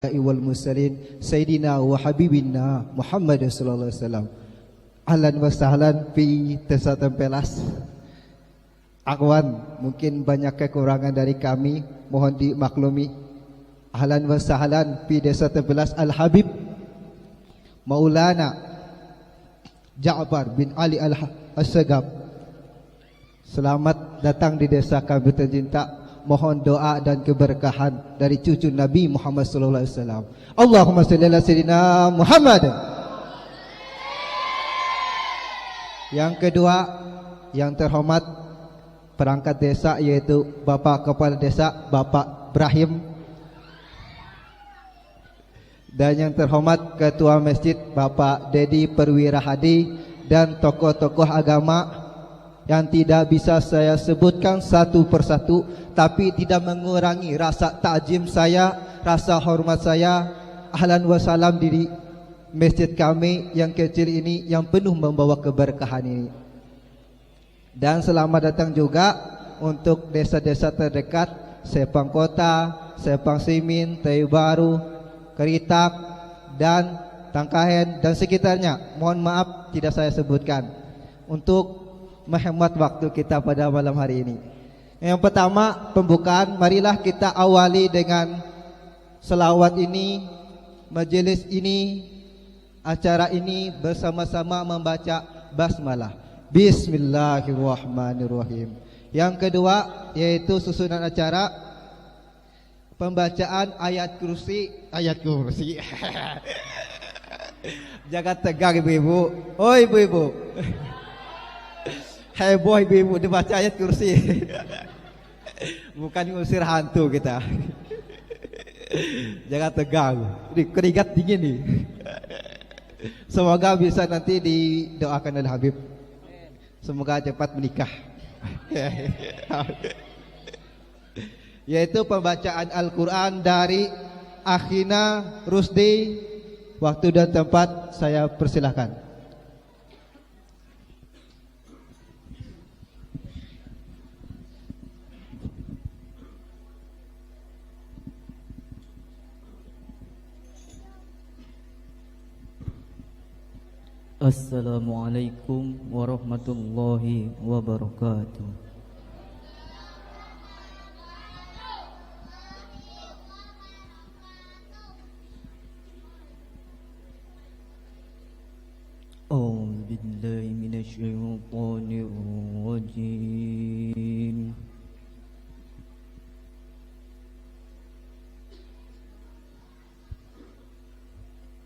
wal mursalin Sayyidina wa Habibina Muhammad sallallahu alaihi wasallam. Ahlan wa sahlan fi Tesatan Pelas. Akhwan, mungkin banyak kekurangan dari kami, mohon dimaklumi. Ahlan wa sahlan fi Desa Tempelas Al-Habib Maulana Ja'far bin Ali Al-Sagab. Selamat datang di desa kami tercinta. Mohon doa dan keberkahan dari cucu Nabi Muhammad sallallahu alaihi wasallam. Allahumma shalli ala sayyidina Muhammad. Yang kedua, yang terhormat perangkat desa, yaitu Bapak Kepala Desa Bapak Ibrahim, dan yang terhormat Ketua Masjid Bapak Dedi Perwira Hadi, dan tokoh-tokoh agama yang tidak bisa saya sebutkan satu persatu, tapi tidak mengurangi rasa takjim saya, rasa hormat saya. Ahlan wa salam di masjid kami yang kecil ini, yang penuh membawa keberkahan ini. Dan selamat datang juga untuk desa-desa terdekat, Sepang Kota, Sepang Simin, Tayu Baru, Keritak, dan Tangkahen dan sekitarnya. Mohon maaf tidak saya sebutkan untuk menghemat waktu kita pada malam hari ini. Yang pertama, pembukaan. Marilah kita awali dengan selawat ini, majelis ini, acara ini bersama-sama membaca basmalah. Bismillahirrahmanirrahim. Yang kedua, yaitu susunan acara pembacaan ayat kursi. Jangan tegang ibu-ibu. Oh ibu-ibu. Heboh ibu-ibu dibaca ayat kursi. Bukan ngusir hantu kita. Jangan tegang. Ini keringat dingin nih. Semoga bisa nanti didoakan oleh Habib. Semoga cepat menikah. Yaitu pembacaan Al-Quran dari Akhina Rusdi. Waktu dan tempat saya persilahkan. Assalamualaikum warahmatullahi wabarakatuh. A'udzu billahi minasyaitonir rajim.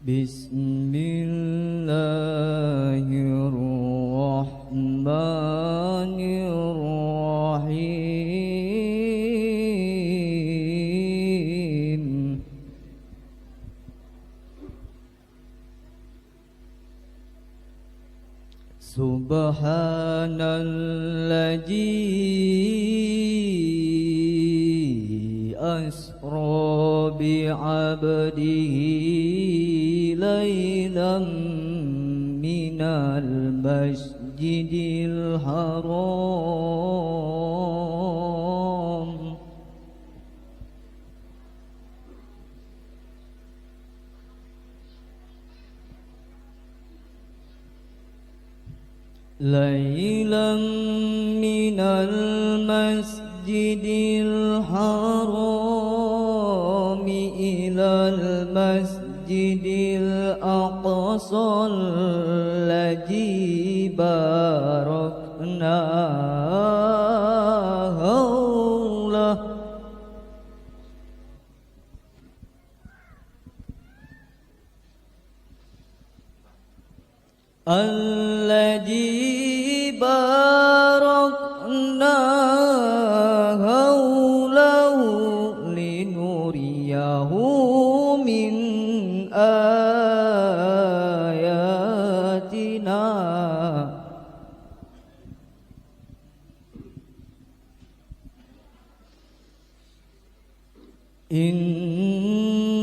Bismillahirrahmanirrahim. Subhanalladzi asra bi'abdihi laylan minal masjidil haram laylan minal masjidil haram ilal masjidil aqsa alladzi barakna haulah alladzi barakna haulahu linuriyahu min ayatina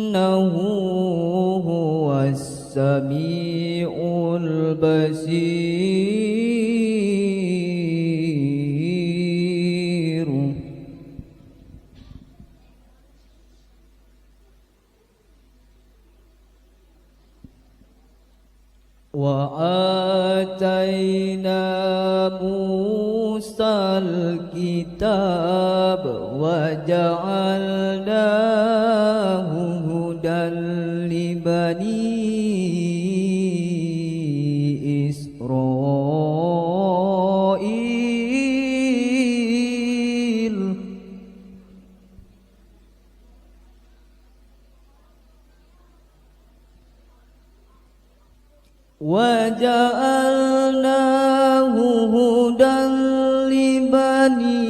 innahu huwas sami'ul basir. وآتينا موسى الكتاب وجعلناه هدى لبني إسرائيل وجعلناه هدى لبني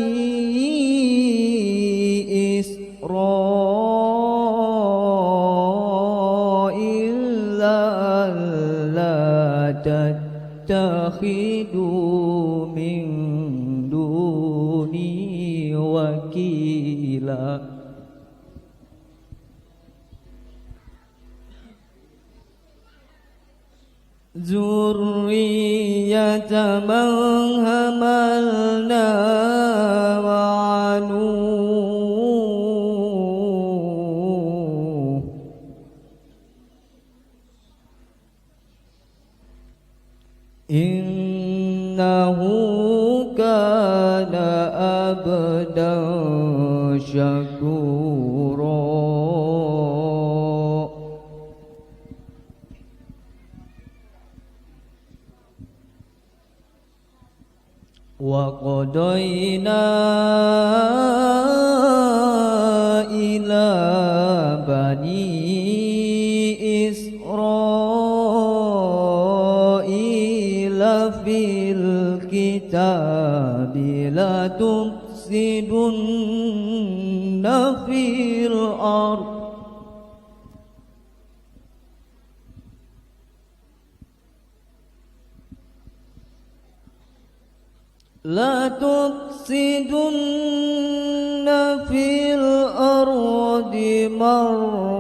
إسرائيل ألا تتخذوا من دوني وكيلا ذرية من حملنا مع نوح إنه كان عبدا شكورا وقضينا إلى بني إسرائيل في الكتاب لا تفسدن في الأرض لا تفسدن في الأرض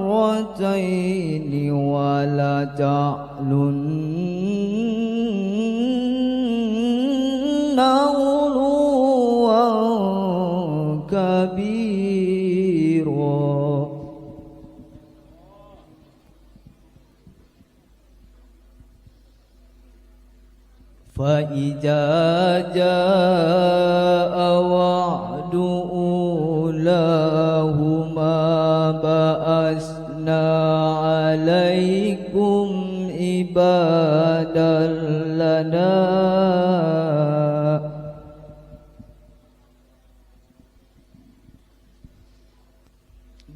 مرتين ولا تعلن علوا كبيرا فإذا جاء وعد أولاهما بأسنا عليكم عبادا لنا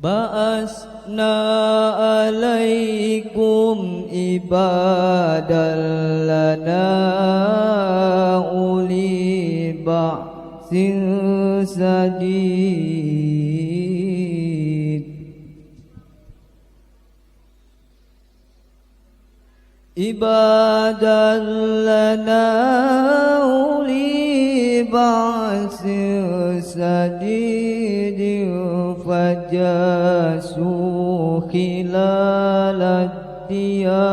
بأسنا عليكم عبادا لنا أولي بأس شديد عبادا لنا أولي بأس شديد فجاسوا خلال الديار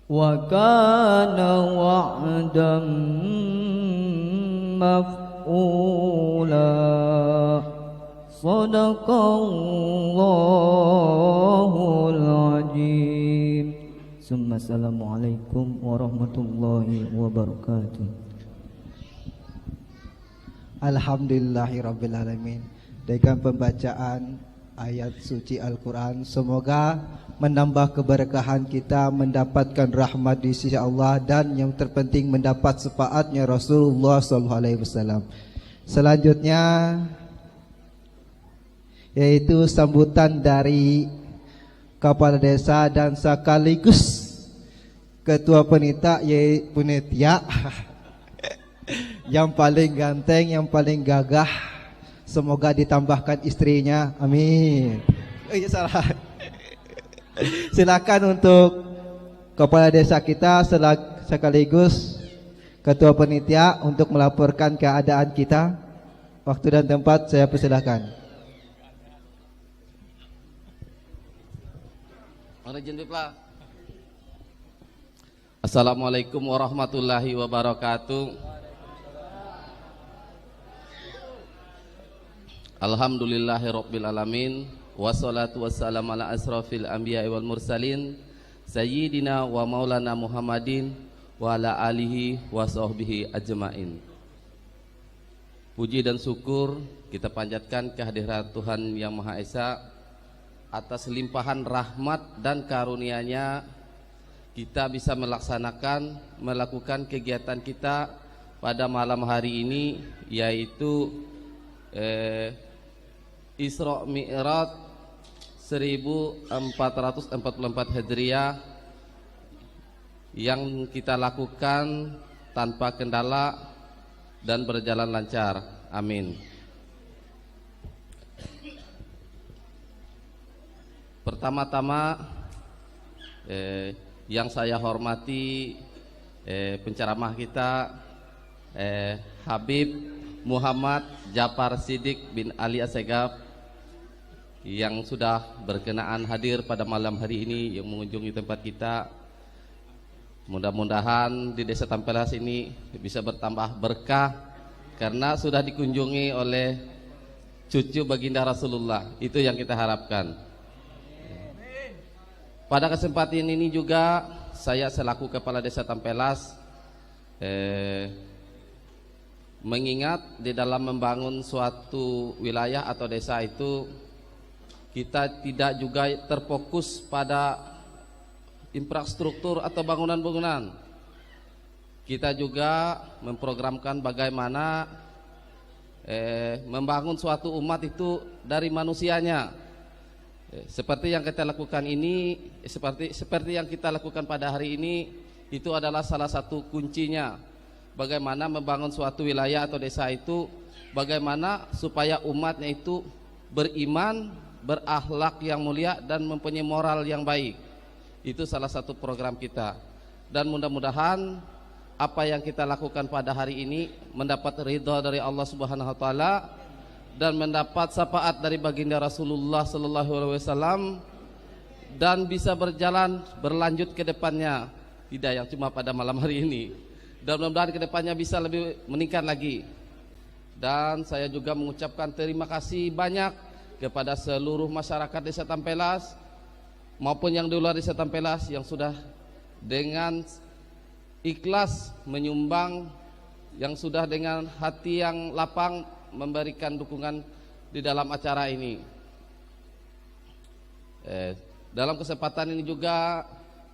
وكان وعدا مفعولا صدق الله العظيم ثم السلام عليكم ورحمة الله وبركاته. Alhamdulillahirrabbilalamin. Dengan pembacaan ayat suci Al-Quran, semoga menambah keberkahan kita, mendapatkan rahmat di sisi Allah, dan yang terpenting mendapat syafaatnya Rasulullah SAW. Selanjutnya yaitu sambutan dari Kepala Desa dan sekaligus Ketua Panitia, yaitu Panitia yang paling ganteng, yang paling gagah. Semoga ditambahkan istrinya, amin. Salah. Silakan untuk Kepala Desa kita sekaligus Ketua Panitia untuk melaporkan keadaan kita. Waktu dan tempat saya persilakan. Assalamualaikum warahmatullahi wabarakatuh. Alhamdulillahirabbil alamin wassalatu wassalamu ala asrofil anbiya'i wal mursalin sayyidina wa maulana Muhammadin wa ala alihi wa sahbihi ajmain. Puji dan syukur kita panjatkan kehadirat Tuhan Yang Maha Esa atas limpahan rahmat dan karunia-Nya kita bisa melakukan kegiatan kita pada malam hari ini, yaitu Isra Mi'raj 1444 Hijriah yang kita lakukan tanpa kendala dan berjalan lancar. Amin. Pertama-tama yang saya hormati penceramah kita Habib Muhammad Ja'far Siddiq bin Ali Assegaf yang sudah berkenaan hadir pada malam hari ini yang mengunjungi tempat kita. Mudah-mudahan di Desa Tampelas ini bisa bertambah berkah karena sudah dikunjungi oleh cucu baginda Rasulullah. Itu yang kita harapkan. Pada kesempatan ini juga saya selaku Kepala Desa Tampelas mengingat di dalam membangun suatu wilayah atau desa itu kita tidak juga terfokus pada infrastruktur atau bangunan-bangunan. Kita juga memprogramkan bagaimana membangun suatu umat itu dari manusianya. Seperti yang kita lakukan ini, seperti yang kita lakukan pada hari ini, itu adalah salah satu kuncinya. Bagaimana membangun suatu wilayah atau desa itu, bagaimana supaya umatnya itu beriman, berakhlak yang mulia dan mempunyai moral yang baik. Itu salah satu program kita. Dan mudah-mudahan apa yang kita lakukan pada hari ini mendapat ridha dari Allah Subhanahu wa taala dan mendapat syafaat dari baginda Rasulullah sallallahu alaihi wasallam dan bisa berlanjut ke depannya. Tidak yang cuma pada malam hari ini. Dan mudah-mudahan ke depannya bisa lebih meningkat lagi. Dan saya juga mengucapkan terima kasih banyak kepada seluruh masyarakat Desa Tampelas maupun yang di luar Desa Tampelas yang sudah dengan ikhlas menyumbang, yang sudah dengan hati yang lapang memberikan dukungan di dalam acara ini. Dalam kesempatan ini juga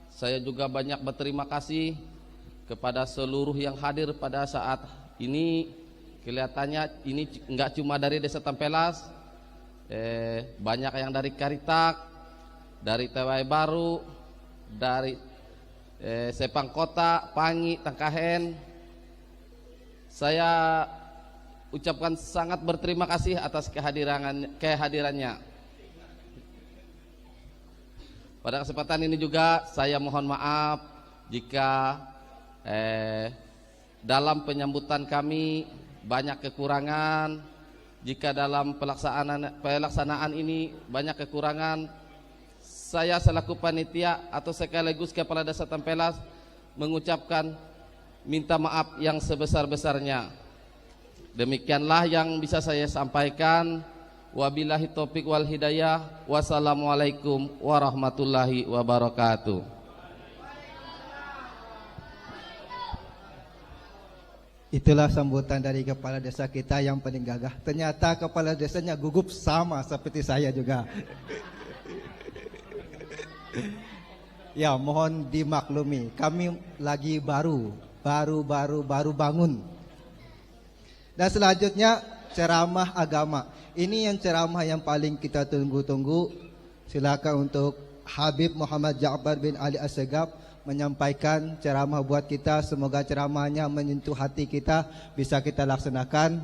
saya juga banyak berterima kasih kepada seluruh yang hadir pada saat ini. Kelihatannya ini enggak cuma dari Desa Tampelas, banyak yang dari Karitak, dari Tewai Baru, dari Sepang Kota, Pangi, Tangkahen. Saya ucapkan sangat berterima kasih atas kehadirannya. Pada kesempatan ini juga saya mohon maaf jika dalam penyambutan kami banyak kekurangan. Jika dalam pelaksanaan ini banyak kekurangan, saya selaku panitia atau sekaligus Kepala Desa Tampelas mengucapkan minta maaf yang sebesar-besarnya. Demikianlah yang bisa saya sampaikan. Wabillahi taufiq wal hidayah. Wassalamualaikum warahmatullahi wabarakatuh. Itulah sambutan dari kepala desa kita yang paling gagah. Ternyata kepala desanya gugup sama seperti saya juga. Ya, mohon dimaklumi, kami lagi baru bangun. Dan selanjutnya ceramah agama. Ini yang ceramah yang paling kita tunggu-tunggu. Silakan untuk Habib Muhammad Ja'far bin Ali Assegaf menyampaikan ceramah buat kita. Semoga ceramahnya menyentuh hati kita, bisa kita laksanakan.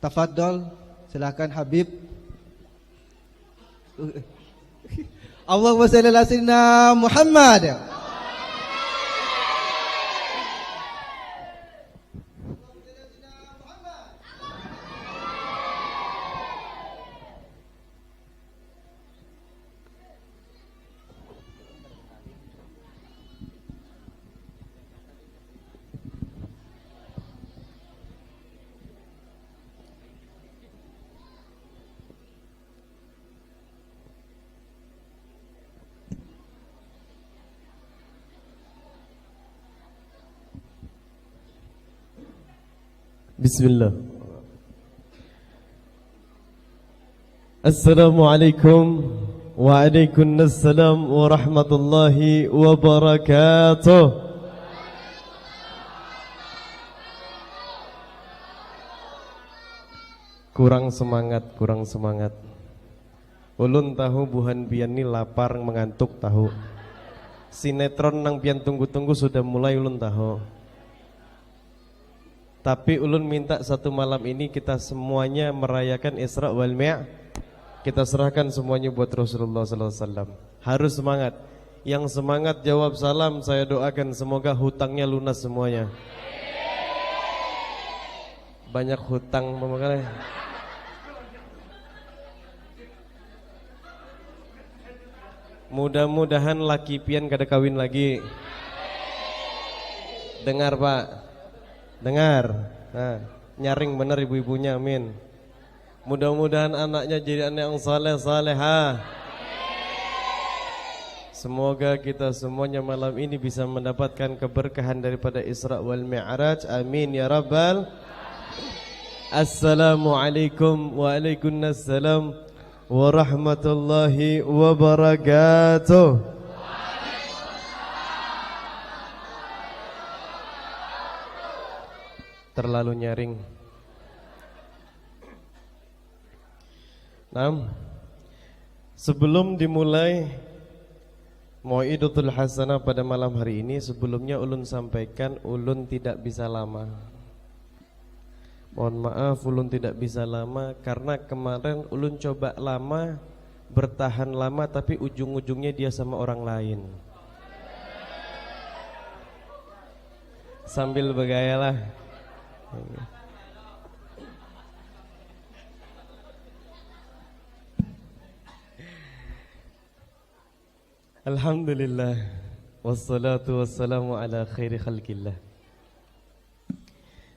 Tafadhol, silakan Habib. Allahumma shalli ala sayyidina Muhammad. Bismillah. Assalamualaikum waalaikumsalam warahmatullahi wabarakatuh. Kurang semangat. Ulun tahu buhan pian ni lapar mengantuk tahu. Sinetron nang pian tunggu-tunggu sudah mulai ulun tahu. Tapi ulun minta satu malam ini kita semuanya merayakan Isra wal Mi'raj. Kita serahkan semuanya buat Rasulullah sallallahu alaihi wasallam. Harus semangat. Yang semangat jawab salam, saya doakan semoga hutangnya lunas semuanya. Banyak hutang makanya. Mudah-mudahan laki pian kada kawin lagi. Dengar Pak, dengar. Nah, nyaring bener ibu-ibunya, amin. Mudah-mudahan anaknya jadi anak yang saleh-salehah. Semoga kita semuanya malam ini bisa mendapatkan keberkahan daripada Isra wal Mi'raj. Amin ya rabbal. Assalamualaikum waalaikumsalam warahmatullahi wabarakatuh. Terlalu nyaring. Sebelum dimulai Mau'idatul Hasanah pada malam hari ini, sebelumnya ulun sampaikan ulun tidak bisa lama. Mohon maaf ulun tidak bisa lama karena kemarin ulun coba lama, bertahan lama tapi ujung-ujungnya dia sama orang lain. Sambil bergaya lah. Alhamdulillah, wassalatu wassalamu ala khairi khalqillah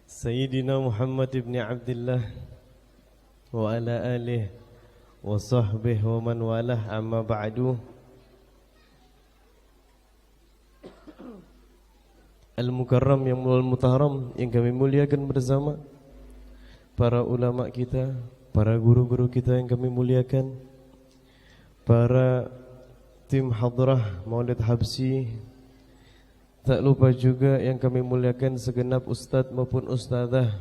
Sayyidina Muhammad ibn Abdullah wa ala alihi wa sahbihi wa man walah, amma ba'du. Al-Mukarram yang mulal mutaharam yang kami muliakan bersama, para ulama kita, para guru-guru kita yang kami muliakan, para tim hadrah Maulid Habsi, tak lupa juga yang kami muliakan segenap ustadz maupun ustadzah,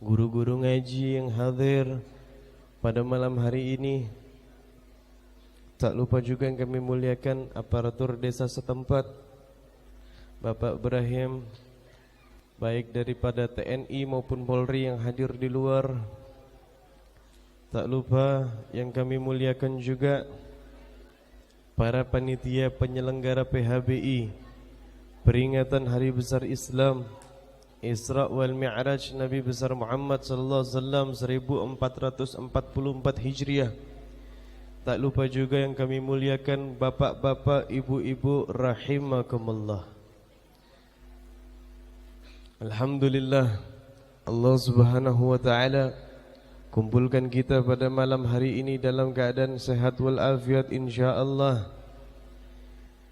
guru-guru ngaji yang hadir pada malam hari ini. Tak lupa juga yang kami muliakan aparatur desa setempat, Bapak Ibrahim, baik daripada TNI maupun Polri yang hadir di luar. Tak lupa yang kami muliakan juga para panitia penyelenggara PHBI peringatan Hari Besar Islam Isra wal Mi'raj Nabi besar Muhammad sallallahu alaihi wasallam 1444 Hijriah. Tak lupa juga yang kami muliakan bapak-bapak, ibu-ibu rahimakumullah. Alhamdulillah, Allah Subhanahu wa taala kumpulkan kita pada malam hari ini dalam keadaan sehat walafiat insyaallah.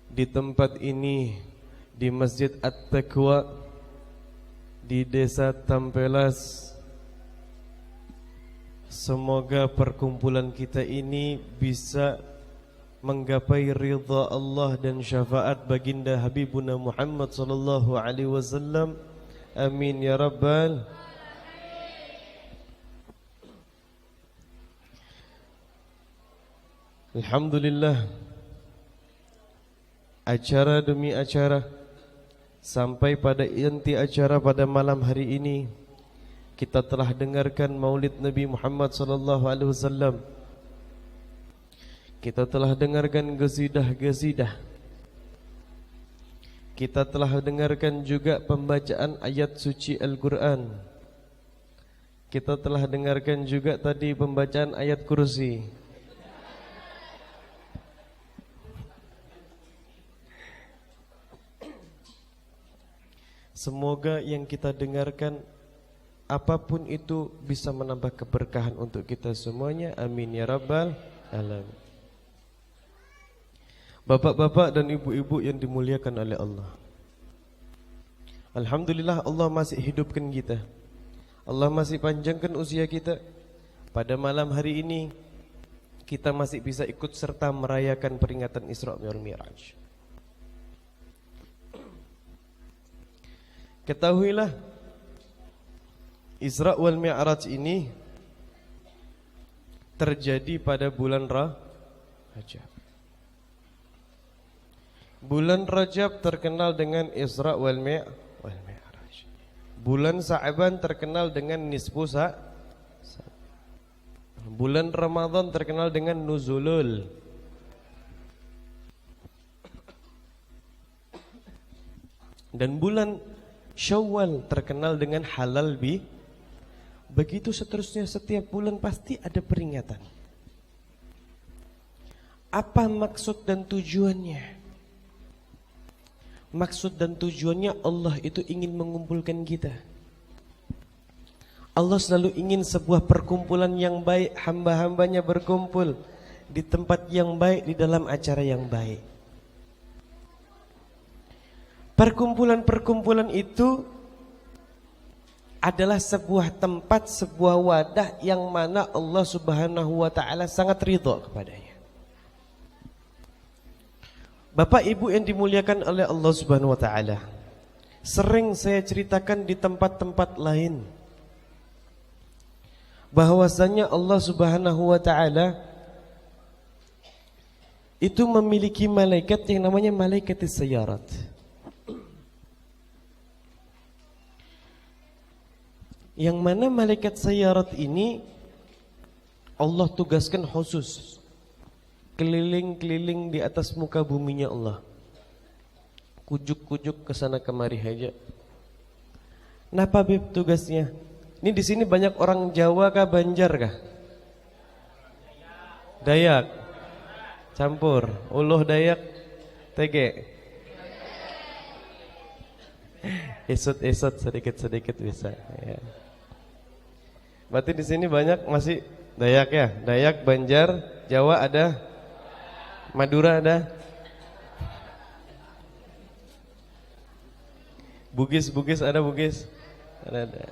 Di tempat ini, di Masjid At-Taqwa di Desa Tampelas. Semoga perkumpulan kita ini bisa menggapai ridha Allah dan syafaat baginda Habibuna Muhammad sallallahu alaihi wasallam. Amin ya rabbal. Alhamdulillah, acara demi acara sampai pada inti acara pada malam hari ini kita telah dengarkan Maulid Nabi Muhammad sallallahu alaihi wasallam. Kita telah dengarkan gesidah-gesidah. Kita telah dengarkan juga pembacaan ayat suci Al-Quran. Kita telah dengarkan juga tadi pembacaan ayat kursi. Semoga yang kita dengarkan apapun itu bisa menambah keberkahan untuk kita semuanya. Amin ya rabbal alamin. Bapak-bapak dan ibu-ibu yang dimuliakan oleh Allah, Alhamdulillah Allah masih hidupkan kita. Allah masih panjangkan usia kita. Pada malam hari ini kita masih bisa ikut serta merayakan peringatan Isra wal Mi'raj. Ketahuilah, Isra wal Mi'raj ini terjadi pada bulan Rajab. Bulan Rajab terkenal dengan Isra wal Mi'raj. Bulan Sa'ban terkenal dengan nisfu Bulan Ramadan terkenal dengan Nuzulul. Dan bulan Syawal terkenal dengan Halal bi. Begitu seterusnya, setiap bulan pasti ada peringatan. Apa maksud dan tujuannya? Maksud dan tujuannya Allah itu ingin mengumpulkan kita. Allah selalu ingin sebuah perkumpulan yang baik, hamba-hambanya berkumpul di tempat yang baik, di dalam acara yang baik. Perkumpulan-perkumpulan itu adalah sebuah tempat, sebuah wadah yang mana Allah Subhanahu wa taala sangat ridha kepadanya. Bapak Ibu yang dimuliakan oleh Allah Subhanahu wa taala, sering saya ceritakan di tempat-tempat lain bahwasanya Allah Subhanahu wa taala itu memiliki malaikat yang namanya malaikat sayyarat. Yang mana malaikat sayyarat ini Allah tugaskan khusus keliling-keliling di atas muka buminya Allah. Kujuk-kujuk ke sana kemari aja. Napa Beb tugasnya? Ini di sini banyak orang Jawa kah Banjar kah? Dayak. Campur. Uluh Dayak Tege. Isut-isut sedikit-sedikit bisa ya. Berarti di sini banyak masih Dayak ya. Dayak, Banjar, Jawa ada, Madura ada, Bugis ada Bugis, ada.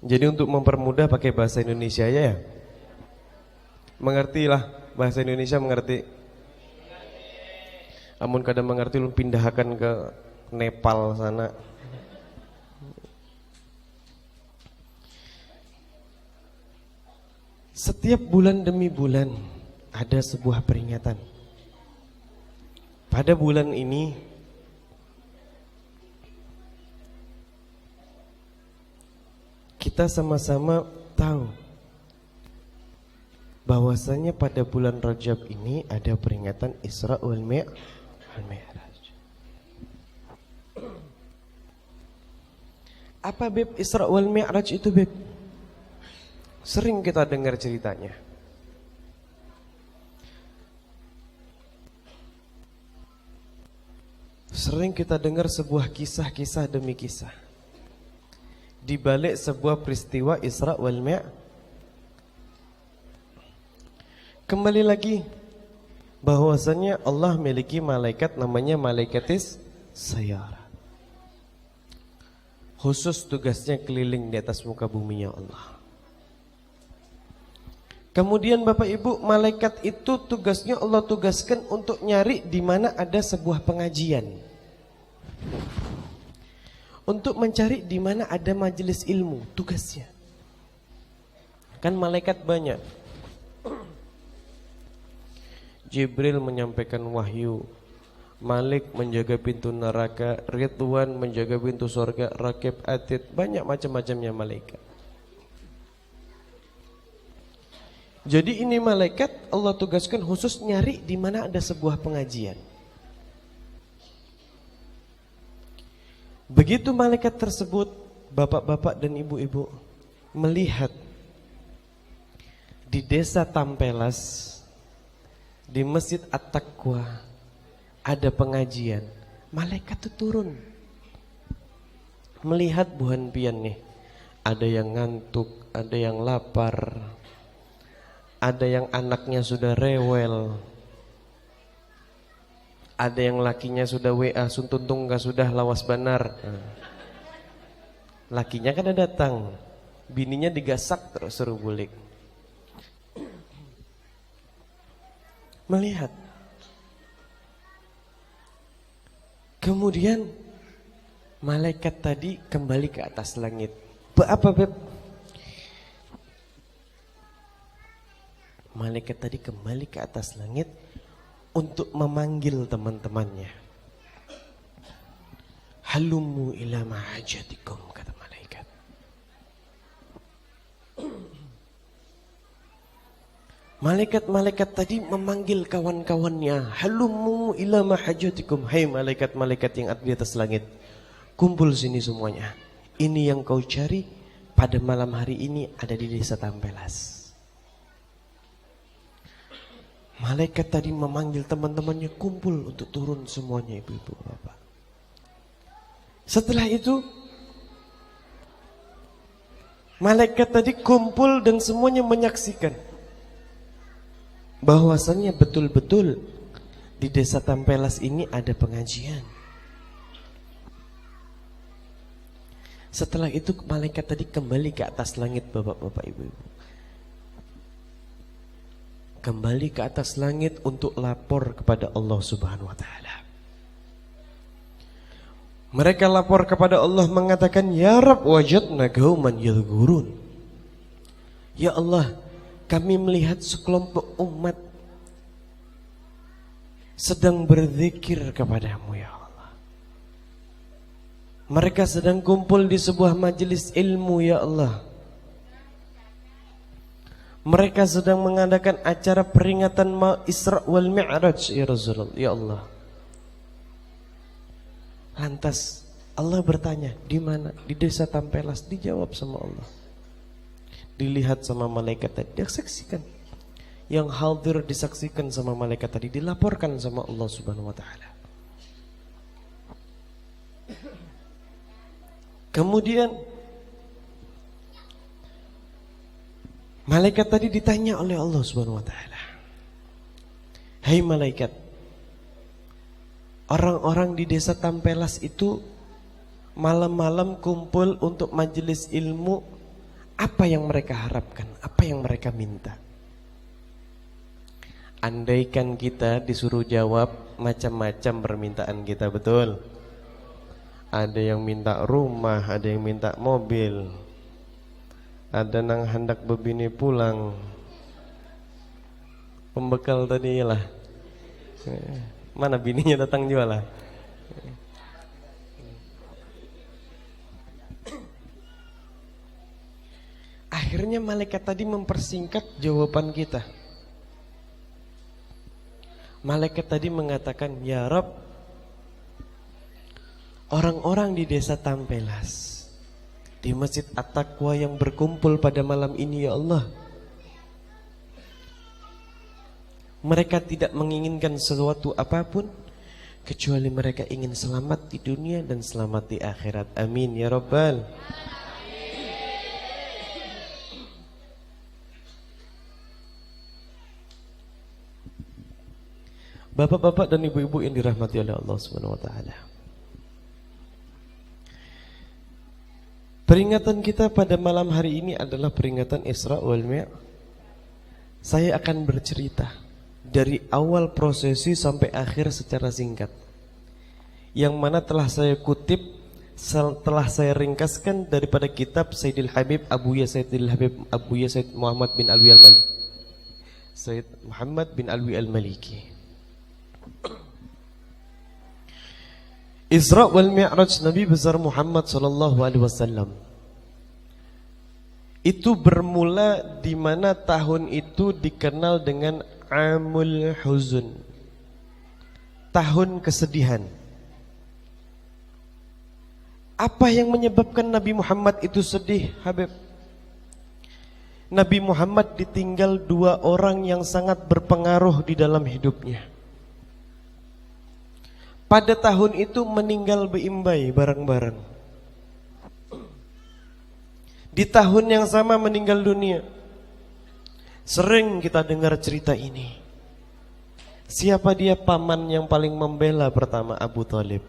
Jadi untuk mempermudah pakai bahasa Indonesia ya. Mengertilah bahasa Indonesia, mengerti. Amun kadang mengerti lu pindahkan ke Nepal sana. Setiap bulan demi bulan ada sebuah peringatan. Pada bulan ini kita sama-sama tahu bahwasanya pada bulan Rajab ini ada peringatan Isra wal Mi'raj. Apa Beb Isra wal Mi'raj itu Beb? Sering kita dengar ceritanya. Sering kita dengar sebuah kisah-kisah demi kisah di balik sebuah peristiwa Isra wal Mi'raj. Kembali lagi bahwasanya Allah memiliki malaikat namanya malaikatis sayyara. Khusus tugasnya keliling di atas muka buminya Allah. Kemudian Bapak Ibu, malaikat itu tugasnya Allah tugaskan untuk nyari di mana ada sebuah pengajian. Untuk mencari di mana ada majelis ilmu, tugasnya. Kan malaikat banyak. Jibril menyampaikan wahyu, Malik menjaga pintu neraka, Ridwan menjaga pintu surga, Rakib Atid, banyak macam-macamnya malaikat. Jadi ini malaikat Allah tugaskan khusus nyari di mana ada sebuah pengajian. Begitu malaikat tersebut, bapak-bapak dan ibu-ibu melihat di desa Tampelas, di Masjid At-Taqwa ada pengajian. Malaikat itu turun melihat buhan pian nih. Ada yang ngantuk, ada yang lapar, ada yang anaknya sudah rewel. Ada yang lakinya sudah WA, suntuntung gak sudah lawas banar. Lakinya kan ada datang, bininya digasak terus suruh bulik. Melihat. Kemudian malaikat tadi kembali ke atas langit. Apa Beb? Malaikat tadi kembali ke atas langit untuk memanggil teman-temannya. Halummu ila mahajatikum, kata malaikat. Malaikat-malaikat tadi memanggil kawan-kawannya. Halummu ila mahajatikum. Hai malaikat-malaikat yang ada di atas langit, kumpul sini semuanya. Ini yang kau cari pada malam hari ini ada di desa Tampelas. Malaikat tadi memanggil teman-temannya kumpul untuk turun semuanya, ibu-ibu, bapak. Setelah itu malaikat tadi kumpul dan semuanya menyaksikan bahwasannya betul-betul di desa Tampelas ini ada pengajian. Setelah itu malaikat tadi kembali ke atas langit, bapak-bapak, ibu-ibu. Kembali ke atas langit untuk lapor kepada Allah Subhanahu wa taala. Mereka lapor kepada Allah mengatakan, "Ya Rabb, wajadna qauman yadhkurun." Ya Allah, kami melihat sekelompok umat sedang berzikir kepadamu ya Allah. Mereka sedang kumpul di sebuah majelis ilmu ya Allah. Mereka sedang mengadakan acara peringatan Isra wal Mi'raj ya Rasulullah, ya Allah. Lantas Allah bertanya, di mana? Di desa Tampelas. Dijawab sama Allah. Dilihat sama malaikat tadi, disaksikan. Yang hadir disaksikan sama malaikat tadi, dilaporkan sama Allah Subhanahu wa taala. Kemudian malaikat tadi ditanya oleh Allah Subhanahu wa taala, "Hai malaikat, orang-orang di desa Tampelas itu malam-malam kumpul untuk majelis ilmu, apa yang mereka harapkan? Apa yang mereka minta?" Andaikan kita disuruh jawab macam-macam permintaan kita, betul? Ada yang minta rumah, ada yang minta mobil, ada nang hendak bebini pulang, pembekal tadi lah. Mana bininya datang juga lah. Akhirnya malaikat tadi mempersingkat jawaban kita. Malaikat tadi mengatakan, "Ya Rabb, orang-orang di desa Tampelas, di Masjid At-Taqwa yang berkumpul pada malam ini ya Allah, mereka tidak menginginkan sesuatu apapun kecuali mereka ingin selamat di dunia dan selamat di akhirat. Amin ya Rabbal." Bapak-bapak dan ibu-ibu yang dirahmati oleh Allah Subhanahu wa taala. Peringatan kita pada malam hari ini adalah peringatan Isra wal Mi'raj. Saya akan bercerita dari awal prosesi sampai akhir secara singkat, yang mana telah saya kutip, telah saya ringkaskan daripada kitab Sayyidil Habib Abu Yazid Muhammad bin Alwi al-Maliki. Sayyid Muhammad bin Alwi al-Maliki. Isra wal Mi'raj Nabi besar Muhammad sallallahu alaihi wasallam itu bermula di mana tahun itu dikenal dengan Amul Huzun, tahun kesedihan. Apa yang menyebabkan Nabi Muhammad itu sedih, Habib? Nabi Muhammad ditinggal dua orang yang sangat berpengaruh di dalam hidupnya. Pada tahun itu meninggal beimbai bareng-bareng. Di tahun yang sama meninggal dunia. Sering kita dengar cerita ini. Siapa dia paman yang paling membela pertama? Abu Thalib.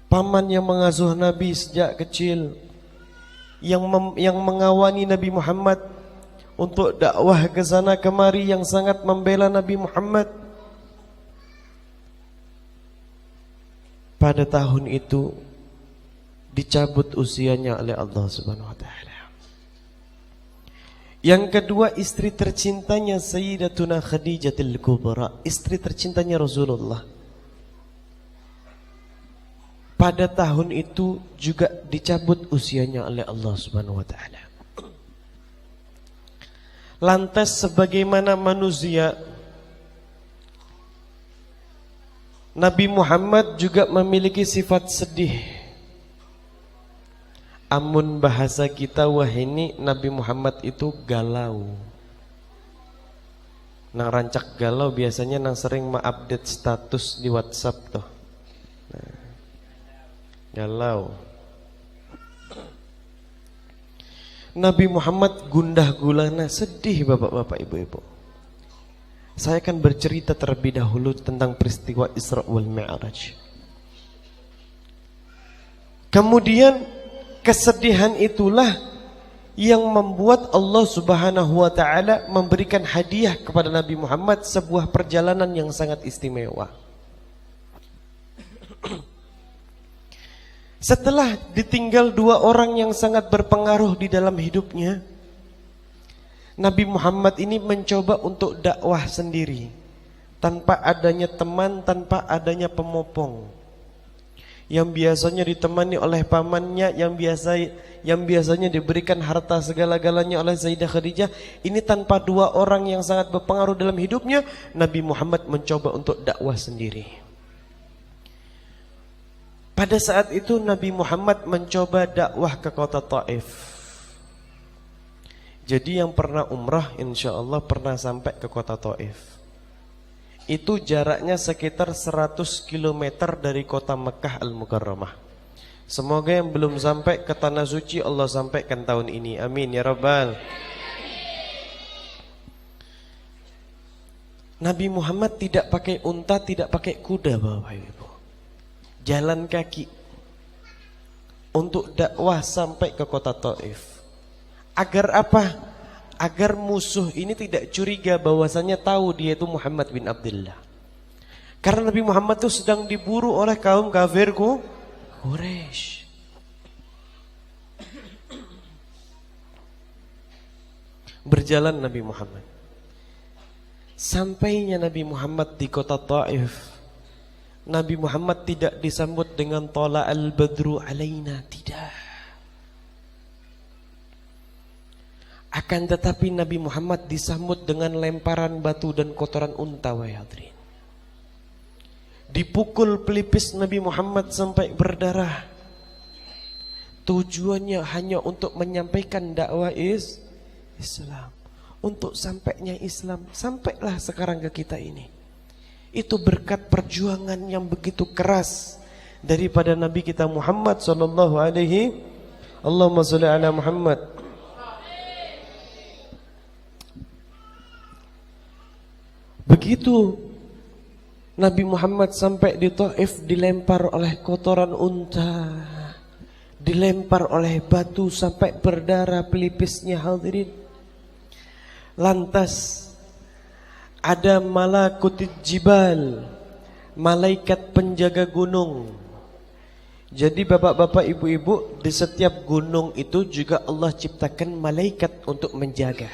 Paman yang mengasuh Nabi sejak kecil, yang mengawani Nabi Muhammad untuk dakwah ke sana kemari, yang sangat membela Nabi Muhammad. Pada tahun itu dicabut usianya oleh Allah Subhanahu wa taala. Yang kedua, istri tercintanya Sayyidatuna Khadijatul Kubra, istri tercintanya Rasulullah. Pada tahun itu juga dicabut usianya oleh Allah Subhanahu wa taala. Lantas sebagaimana manusia, Nabi Muhammad juga memiliki sifat sedih. Amun bahasa kita wahini, Nabi Muhammad itu galau. Nang rancak galau biasanya nang sering update status di WhatsApp tuh. Nah, galau. Nabi Muhammad gundah gulana, sedih bapak-bapak, ibu-ibu. Saya akan bercerita terlebih dahulu tentang peristiwa Isra wal Mi'raj. Kemudian kesedihan itulah yang membuat Allah Subhanahu wa taala memberikan hadiah kepada Nabi Muhammad, sebuah perjalanan yang sangat istimewa. Setelah ditinggal dua orang yang sangat berpengaruh di dalam hidupnya, Nabi Muhammad ini mencoba untuk dakwah sendiri, tanpa adanya teman, tanpa adanya pemopong. Yang biasanya ditemani oleh pamannya, yang biasanya diberikan harta segala-galanya oleh Sayyidah Khadijah, ini tanpa dua orang yang sangat berpengaruh dalam hidupnya, Nabi Muhammad mencoba untuk dakwah sendiri. Pada saat itu Nabi Muhammad mencoba dakwah ke kota Taif. Jadi yang pernah umrah insya Allah pernah sampai ke kota Taif. Itu jaraknya sekitar 100 km dari kota Mekah Al-Mukarramah. Semoga yang belum sampai ke Tanah Suci Allah sampaikan tahun ini. Amin ya Rabbal. Nabi Muhammad tidak pakai unta, tidak pakai kuda Bapak Ibu. Jalan kaki untuk dakwah sampai ke kota Taif. Agar apa? Agar musuh ini tidak curiga bahwasanya tahu dia itu Muhammad bin Abdullah. Karena Nabi Muhammad itu sedang diburu oleh kaum kafir Quraisy. Berjalan Nabi Muhammad. Sampainya Nabi Muhammad di kota Taif, Nabi Muhammad tidak disambut dengan Tala al-Badru alaina, tidak. Akan tetapi Nabi Muhammad disambut dengan lemparan batu dan kotoran unta, wahai hadirin. Dipukul pelipis Nabi Muhammad sampai berdarah. Tujuannya hanya untuk menyampaikan dakwah Islam. Untuk sampainya Islam, sampailah sekarang ke kita ini. Itu berkat perjuangan yang begitu keras daripada Nabi kita Muhammad sallallahu alaihi. Allahumma shalli ala Muhammad. Begitu Nabi Muhammad sampai di Taif, dilempar oleh kotoran unta, dilempar oleh batu sampai berdarah pelipisnya, hadirin. Lantas ada malakutid jibal, malaikat penjaga gunung. Jadi bapak-bapak, ibu-ibu, di setiap gunung itu juga Allah ciptakan malaikat untuk menjaga.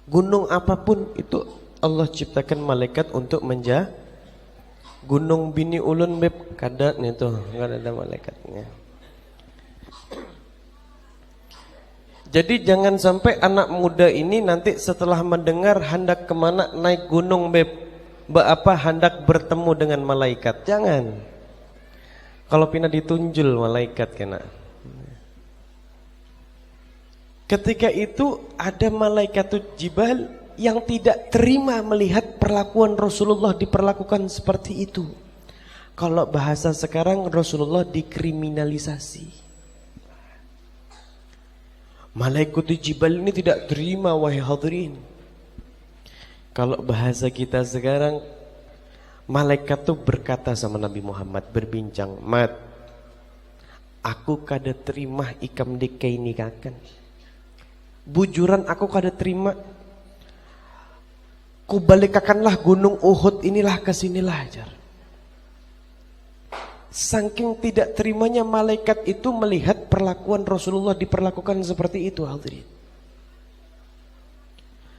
Gunung apapun itu Allah ciptakan malaikat untuk menjaga. Gunung Bini Ulun beb kadatnya tuh, enggak ada malaikatnya. Jadi jangan sampai anak muda ini nanti setelah mendengar hendak kemana naik gunung beb, apa hendak bertemu dengan malaikat. Jangan. Kalau pina ditunjul malaikat kena. Ketika itu ada malaikat jibal yang tidak terima melihat perlakuan Rasulullah diperlakukan seperti itu. Kalau bahasa sekarang Rasulullah dikriminalisasi. Malaikat Jibril ini tidak terima, wahai hadirin. Kalau bahasa kita sekarang, malaikat tuh berkata sama Nabi Muhammad, berbincang, "Mat, aku kada terima ikam dekai nikakan. Bujuran aku kada terima. Ku balikakanlah gunung Uhud inilah ke sinilah ajar." Saking tidak terimanya malaikat itu melihat perlakuan Rasulullah diperlakukan seperti itu, hadirin.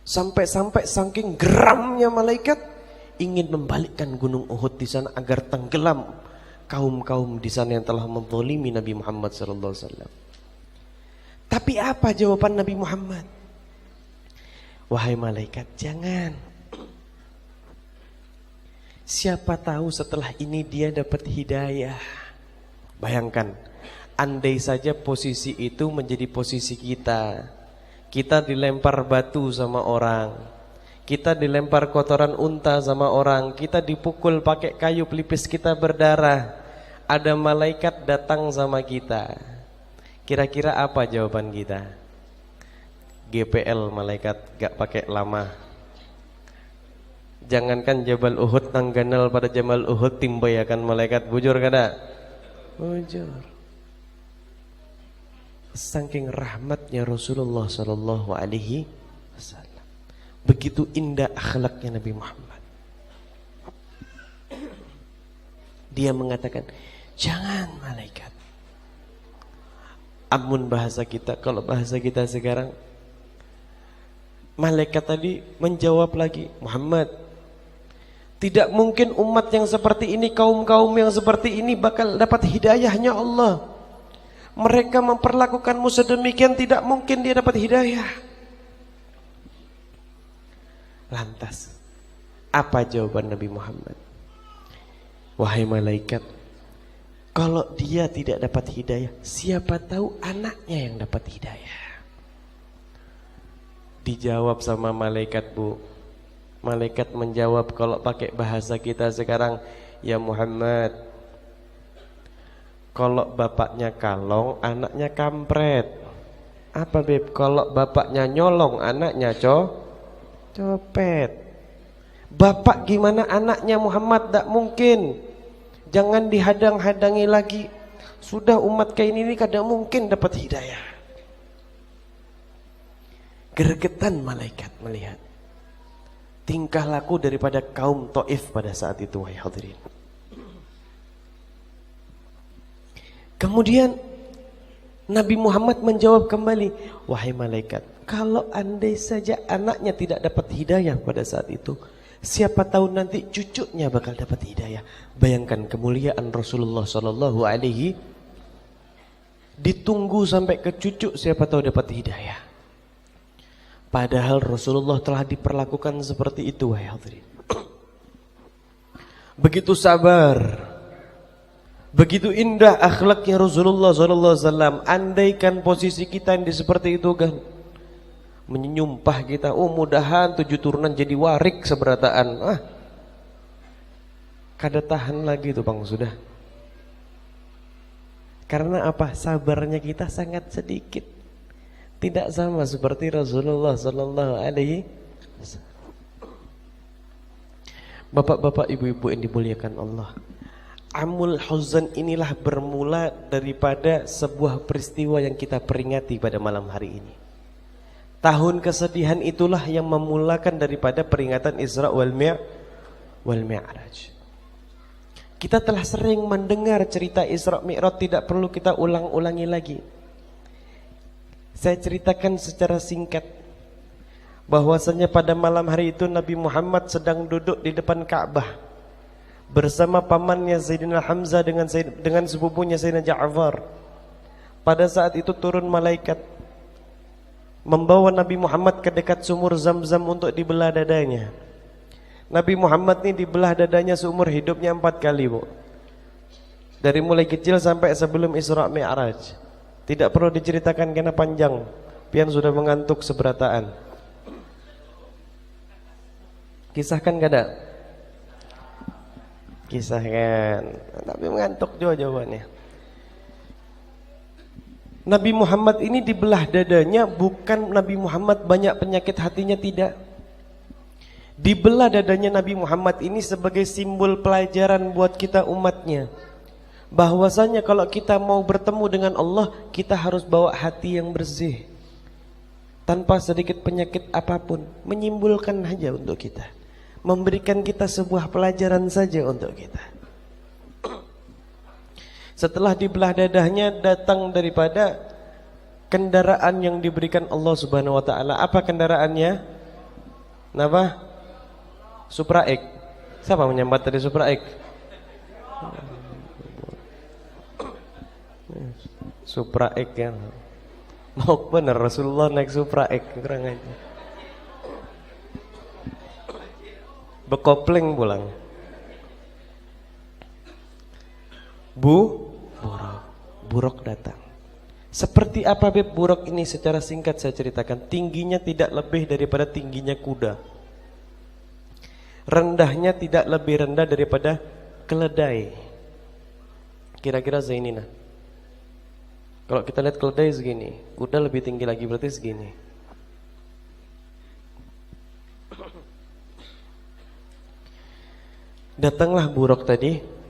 Sampai-sampai saking geramnya malaikat ingin membalikkan gunung Uhud di sana agar tenggelam kaum-kaum di sana yang telah menzalimi Nabi Muhammad sallallahu alaihi wasallam. Tapi apa jawaban Nabi Muhammad? Wahai malaikat, jangan. Siapa tahu setelah ini dia dapat hidayah. Bayangkan, andai saja posisi itu menjadi posisi kita. Kita dilempar batu sama orang, kita dilempar kotoran unta sama orang, kita dipukul pakai kayu pelipis, kita berdarah. Ada malaikat datang sama kita. Kira-kira apa jawaban kita? GPL malaikat, gak pakai lama. Jangankan Jabal Uhud tangganal pada Jamal Uhud timbai akan malaikat, bujur kada? Bujur. Saking rahmatnya Rasulullah sallallahu alaihi wasallam. Begitu indah akhlaknya Nabi Muhammad. Dia mengatakan, "Jangan malaikat." Amun bahasa kita, kalau bahasa kita sekarang, malaikat tadi menjawab lagi, "Muhammad, tidak mungkin umat yang seperti ini, kaum-kaum yang seperti ini bakal dapat hidayahnya Allah. Mereka memperlakukanmu sedemikian, tidak mungkin dia dapat hidayah." Lantas, apa jawaban Nabi Muhammad? Wahai malaikat, kalau dia tidak dapat hidayah, siapa tahu anaknya yang dapat hidayah. Dijawab sama malaikat, Bu. Malaikat menjawab kalau pakai bahasa kita sekarang, "Ya Muhammad, kalau bapaknya kalong, anaknya kampret." Apa beb? Kalau bapaknya nyolong, anaknya copet. Bapak gimana anaknya Muhammad? Tak mungkin. Jangan dihadang-hadangi lagi. Sudah umat kayak ini kada mungkin dapat hidayah. Gregetan malaikat melihat tingkah laku daripada kaum Taif pada saat itu, wahai hadirin. Kemudian Nabi Muhammad menjawab kembali, "Wahai malaikat, kalau andai saja anaknya tidak dapat hidayah pada saat itu, siapa tahu nanti cucunya bakal dapat hidayah." Bayangkan kemuliaan Rasulullah sallallahu alaihi, ditunggu sampai ke cucu siapa tahu dapat hidayah. Padahal Rasulullah telah diperlakukan seperti itu, wahai hadirin. Begitu sabar, begitu indah akhlaknya Rasulullah SAW. Andaikan posisi kita yang seperti itu kan, menyumpah kita, "Oh mudahan 7 turunan jadi warik seberataan." Kada tahan lagi itu bang, sudah. Karena apa? Sabarnya kita sangat sedikit. Tidak sama seperti Rasulullah sallallahu alaihi wasallam. Bapak-bapak, ibu-ibu yang dimuliakan Allah, Amul Huzan inilah bermula daripada sebuah peristiwa yang kita peringati pada malam hari ini. Tahun kesedihan itulah yang memulakan daripada peringatan Isra wal Mi'raj. Kita telah sering mendengar cerita Isra Mi'raj, tidak perlu kita ulang-ulangi lagi. Saya ceritakan secara singkat bahwasanya pada malam hari itu Nabi Muhammad sedang duduk di depan Ka'bah bersama pamannya Sayyidina Hamzah dengan sepupunya Sayyidina Ja'far. Pada saat itu turun malaikat membawa Nabi Muhammad ke dekat sumur Zam-Zam untuk dibelah dadanya. Nabi Muhammad ini dibelah dadanya seumur hidupnya 4 kali, Bu. Dari mulai kecil sampai sebelum Isra Mi'raj. Tidak perlu diceritakan karena panjang. Pian sudah mengantuk seberataan. Kisahkan kada? Kisahkan. Tapi mengantuk juga jawabannya. Nabi Muhammad ini dibelah dadanya bukan Nabi Muhammad banyak penyakit hatinya, tidak. Dibelah dadanya Nabi Muhammad ini sebagai simbol pelajaran buat kita umatnya. Bahwasanya kalau kita mau bertemu dengan Allah, kita harus bawa hati yang bersih. Tanpa sedikit penyakit apapun, menyimpulkan saja untuk kita. Memberikan kita sebuah pelajaran saja untuk kita. Setelah dibelah dadahnya datang daripada kendaraan yang diberikan Allah Subhanahu wa taala. Apa kendaraannya? Napa? Supra X. Siapa menyambat tadi Supra X? Supra X ya. Mau bener Rasulullah naik Supra X, kurang aja. Bekopling pulang. Buruk datang. Seperti apa Beb buruk ini secara singkat saya ceritakan. Tingginya tidak lebih daripada tingginya kuda. Rendahnya tidak lebih rendah daripada keledai. Kira-kira Zainina. Kalau kita lihat keledai segini, kuda lebih tinggi lagi, berarti segini. Datanglah buruk tadi.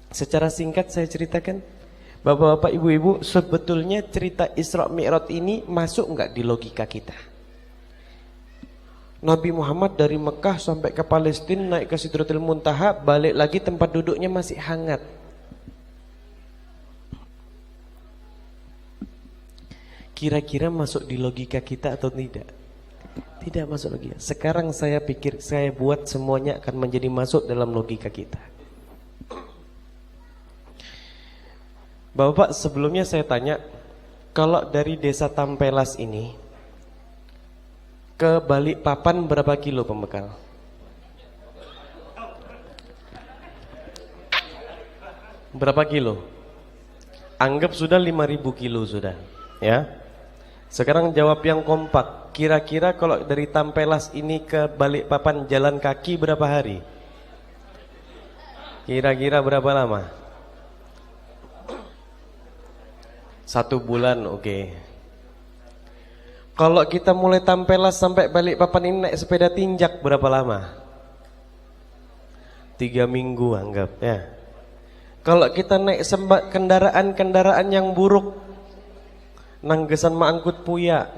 Secara singkat saya ceritakan, bapak-bapak, ibu-ibu, sebetulnya cerita Isra Mi'raj ini masuk enggak di logika kita? Nabi Muhammad dari Mekah sampai ke Palestina, naik ke Sidratul Muntaha, balik lagi tempat duduknya masih hangat. Kira-kira masuk di logika kita atau tidak? Tidak masuk logika. Sekarang saya pikir, saya buat semuanya akan menjadi masuk dalam logika kita. Bapak, sebelumnya saya tanya, kalau dari desa Tampelas ini ke Balikpapan berapa kilo pembekal? Berapa kilo? Anggap sudah 5.000 kilo sudah, ya. Sekarang jawab yang kompak. Kira-kira kalau dari Tampelas ini ke Balikpapan jalan kaki berapa hari? Kira-kira berapa lama? 1 bulan, oke. Kalau kita mulai Tampelas sampai Balikpapan ini naik sepeda tinjak berapa lama? 3 minggu anggap ya. Kalau kita naik kendaraan-kendaraan yang buruk, nanggesan maangkut puya,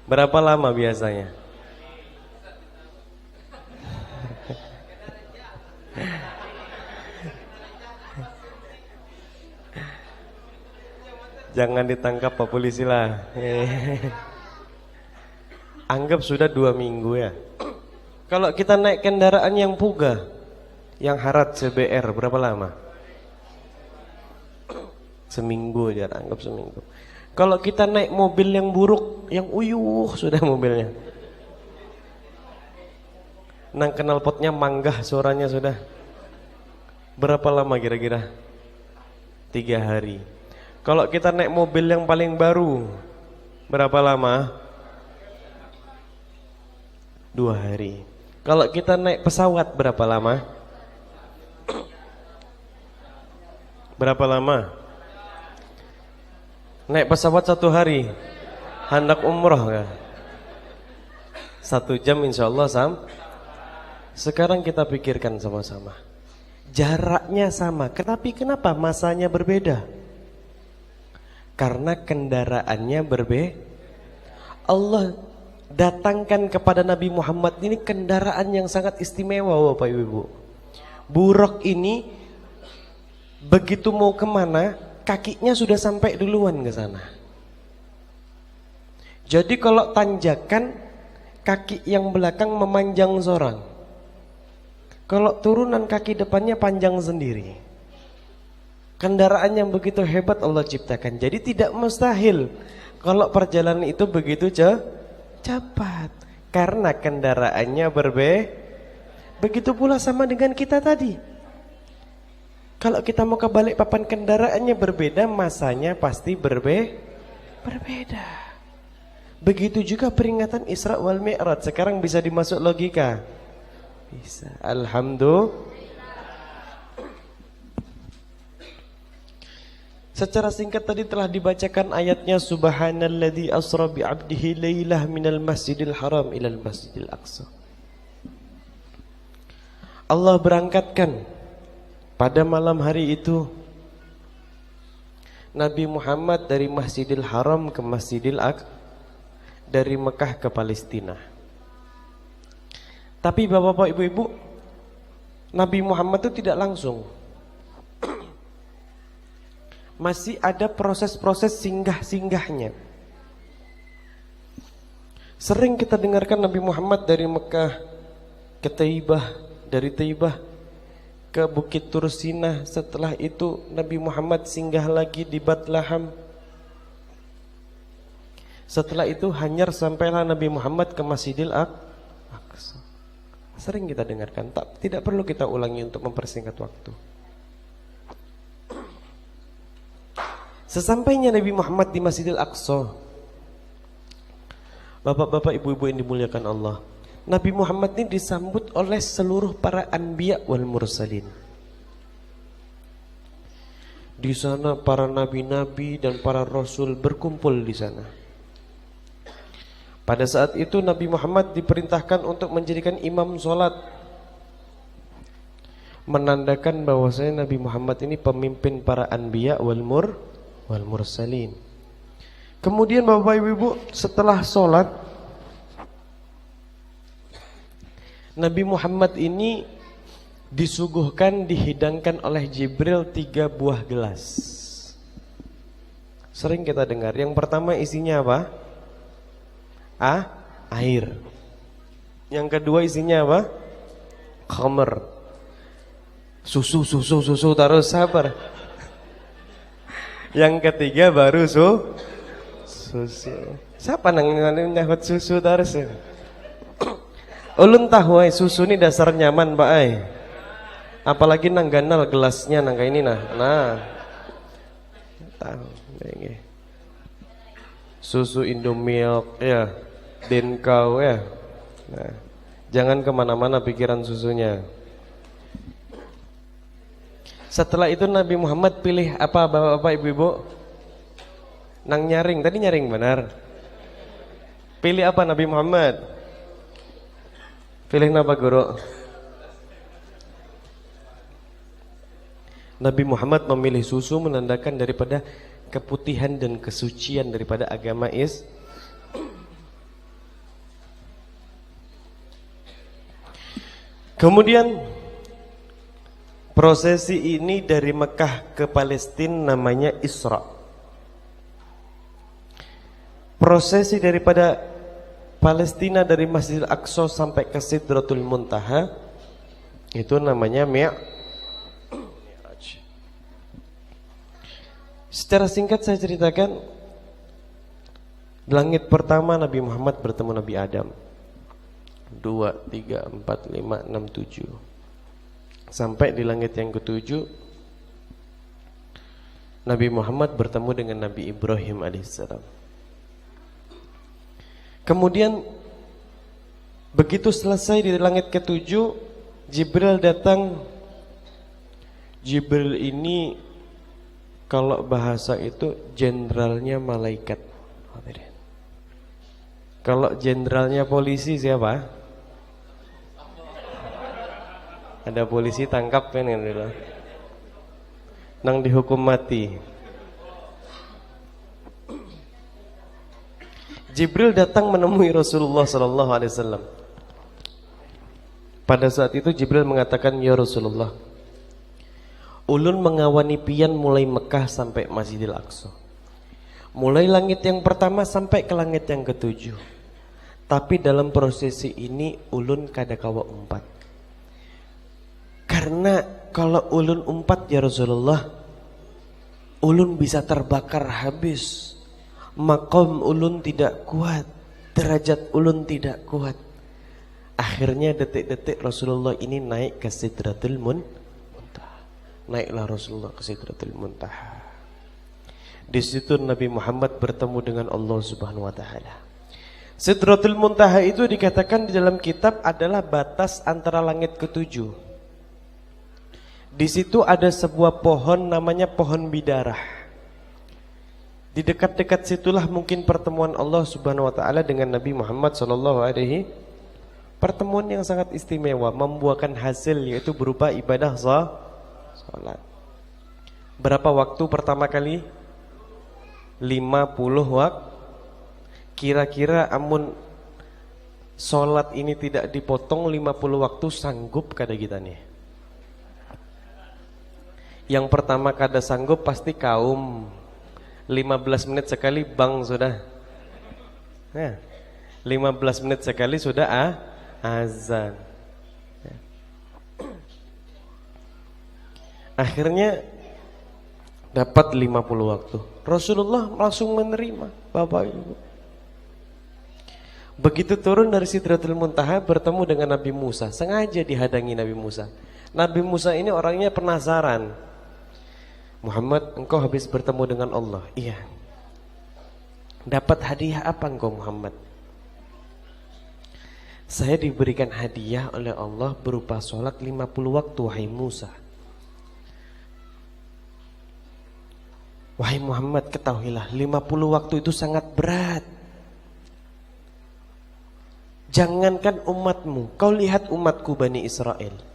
berapa lama biasanya? Jangan ditangkap Pak Polisi lah. Anggap sudah 2 minggu ya. Kalau kita naik kendaraan yang puga, yang harat CBR berapa lama? Seminggu aja, anggap seminggu. Kalau kita naik mobil yang buruk, yang uyuh sudah mobilnya. Nang knalpotnya manggah suaranya sudah. Berapa lama kira-kira? 3 hari. Kalau kita naik mobil yang paling baru, berapa lama? 2 hari. Kalau kita naik pesawat berapa lama? Berapa lama? Naik pesawat 1 hari. Hendak umroh kan? 1 jam insya Allah Sekarang kita pikirkan sama-sama. Jaraknya sama, tetapi kenapa masanya berbeda? Karena kendaraannya berbeda. Allah datangkan kepada Nabi Muhammad ini kendaraan yang sangat istimewa, Bapak Ibu. Buruk ini begitu mau kemana, kakinya sudah sampai duluan ke sana. Jadi kalau tanjakan, kaki yang belakang memanjang seorang. Kalau turunan, kaki depannya panjang sendiri. Kendaraan yang begitu hebat Allah ciptakan. Jadi tidak mustahil kalau perjalanan itu begitu cepat. Karena kendaraannya berbeda. Begitu pula sama dengan kita tadi. Kalau kita mau ke Balikpapan, kendaraannya berbeda, masanya pasti berbeda. Begitu juga peringatan Isra wal Mi'raj. Sekarang bisa dimasuk logika? Bisa. Alhamdulillah. Secara singkat tadi telah dibacakan ayatnya, subhanalladzi asra bi 'abdihi lailah minal masjidil haram ilal masjidil aqsa. Allah berangkatkan pada malam hari itu Nabi Muhammad dari Masjidil Haram ke Masjidil Aqsa, dari Mekah ke Palestina. Tapi Bapak-bapak, Ibu-ibu, Nabi Muhammad itu tidak langsung. Masih ada proses-proses singgah-singgahnya. Sering kita dengarkan Nabi Muhammad dari Mekah ke Taibah, dari Taibah ke Bukit Tursinah. Setelah itu Nabi Muhammad singgah lagi di Batlaham. Setelah itu hanyar sampailah Nabi Muhammad ke Masjidil Aqsa. Sering kita dengarkan, tidak perlu kita ulangi untuk mempersingkat waktu. Sesampainya Nabi Muhammad di Masjidil Aqsa, Bapak-bapak, ibu-ibu yang dimuliakan Allah, Nabi Muhammad ini disambut oleh seluruh para anbiya wal mursalin. Di sana para nabi-nabi dan para rasul berkumpul di sana. Pada saat itu Nabi Muhammad diperintahkan untuk menjadikan imam sholat, menandakan bahwasanya Nabi Muhammad ini pemimpin para anbiya wal mursalin. Kemudian Bapak Ibu, setelah sholat, Nabi Muhammad ini disuguhkan, dihidangkan oleh Jibril 3 buah gelas. Sering kita dengar, yang pertama isinya apa? Air. Yang kedua isinya apa? Khamr. Susu terus, sabar. Yang ketiga baru susu. Siapa nang nyahut susu terus ya? Ulun tahu susu ini dasar nyaman Pak ai. Apalagi nang ganal gelasnya nang kayak ini nah. Tahu nggih. Susu Indomilk ya, Denkau ya. Nah, jangan kemana-mana pikiran susunya. Setelah itu Nabi Muhammad pilih apa Bapak-bapak, Ibu-ibu? Nang nyaring, tadi nyaring benar. Pilih apa Nabi Muhammad? Pilih apa guru? Nabi Muhammad memilih susu menandakan daripada keputihan dan kesucian daripada agama Islam. Kemudian prosesi ini dari Mekah ke Palestina namanya Isra. Prosesi daripada Palestina dari Masjidil Aqsa sampai ke Sidratul Muntaha itu namanya Mi'raj. Secara singkat saya ceritakan, langit pertama Nabi Muhammad bertemu Nabi Adam. 2, 3, 4, 5, 6, 7. Sampai di langit yang ke-7 Nabi Muhammad bertemu dengan Nabi Ibrahim alaihissalam. Kemudian begitu selesai di langit ke-7, Jibril datang. Jibril ini kalau bahasa itu jenderalnya malaikat. Kalau jenderalnya polisi siapa? Ada polisi tangkap kan gitu. Nang dihukum mati. Jibril datang menemui Rasulullah SAW. Pada saat itu Jibril mengatakan, ya Rasulullah, ulun mengawani pian mulai Mekah sampai Masjidil Aqsa, mulai langit yang pertama sampai ke langit yang ke-7. Tapi dalam prosesi ini ulun kada kawa umpat. Karena kalau ulun umpat ya Rasulullah, ulun bisa terbakar habis. Maqam ulun tidak kuat, derajat ulun tidak kuat. Akhirnya detik-detik Rasulullah ini naik ke Sidratul Muntaha. Naiklah Rasulullah ke Sidratul Muntaha. Di situ Nabi Muhammad bertemu dengan Allah Subhanahu wa taala. Sidratul Muntaha itu dikatakan di dalam kitab adalah batas antara langit ke-7. Di situ ada sebuah pohon namanya pohon bidarah. Di dekat-dekat situlah mungkin pertemuan Allah Subhanahu wa taala dengan Nabi Muhammad sallallahu alaihi, pertemuan yang sangat istimewa, membuahkan hasil yaitu berupa ibadah salat. Berapa waktu pertama kali? 50 waktu. Kira-kira amun salat ini tidak dipotong 50 waktu, sanggup kada kita nih? Yang pertama kada sanggup pasti kaum 15 menit sekali bang sudah. Nah, 15 menit sekali sudah azan. Akhirnya dapat 50 waktu. Rasulullah langsung menerima, Bapak Ibu. Begitu turun dari Sidratul Muntaha bertemu dengan Nabi Musa. Sengaja dihadangi Nabi Musa. Nabi Musa ini orangnya penasaran. Muhammad, engkau habis bertemu dengan Allah. Iya. Dapat hadiah apa engkau Muhammad? Saya diberikan hadiah oleh Allah berupa sholat 50 waktu, wahai Musa. Wahai Muhammad, ketahuilah 50 waktu itu sangat berat. Jangankan umatmu, kau lihat umatku Bani Israel.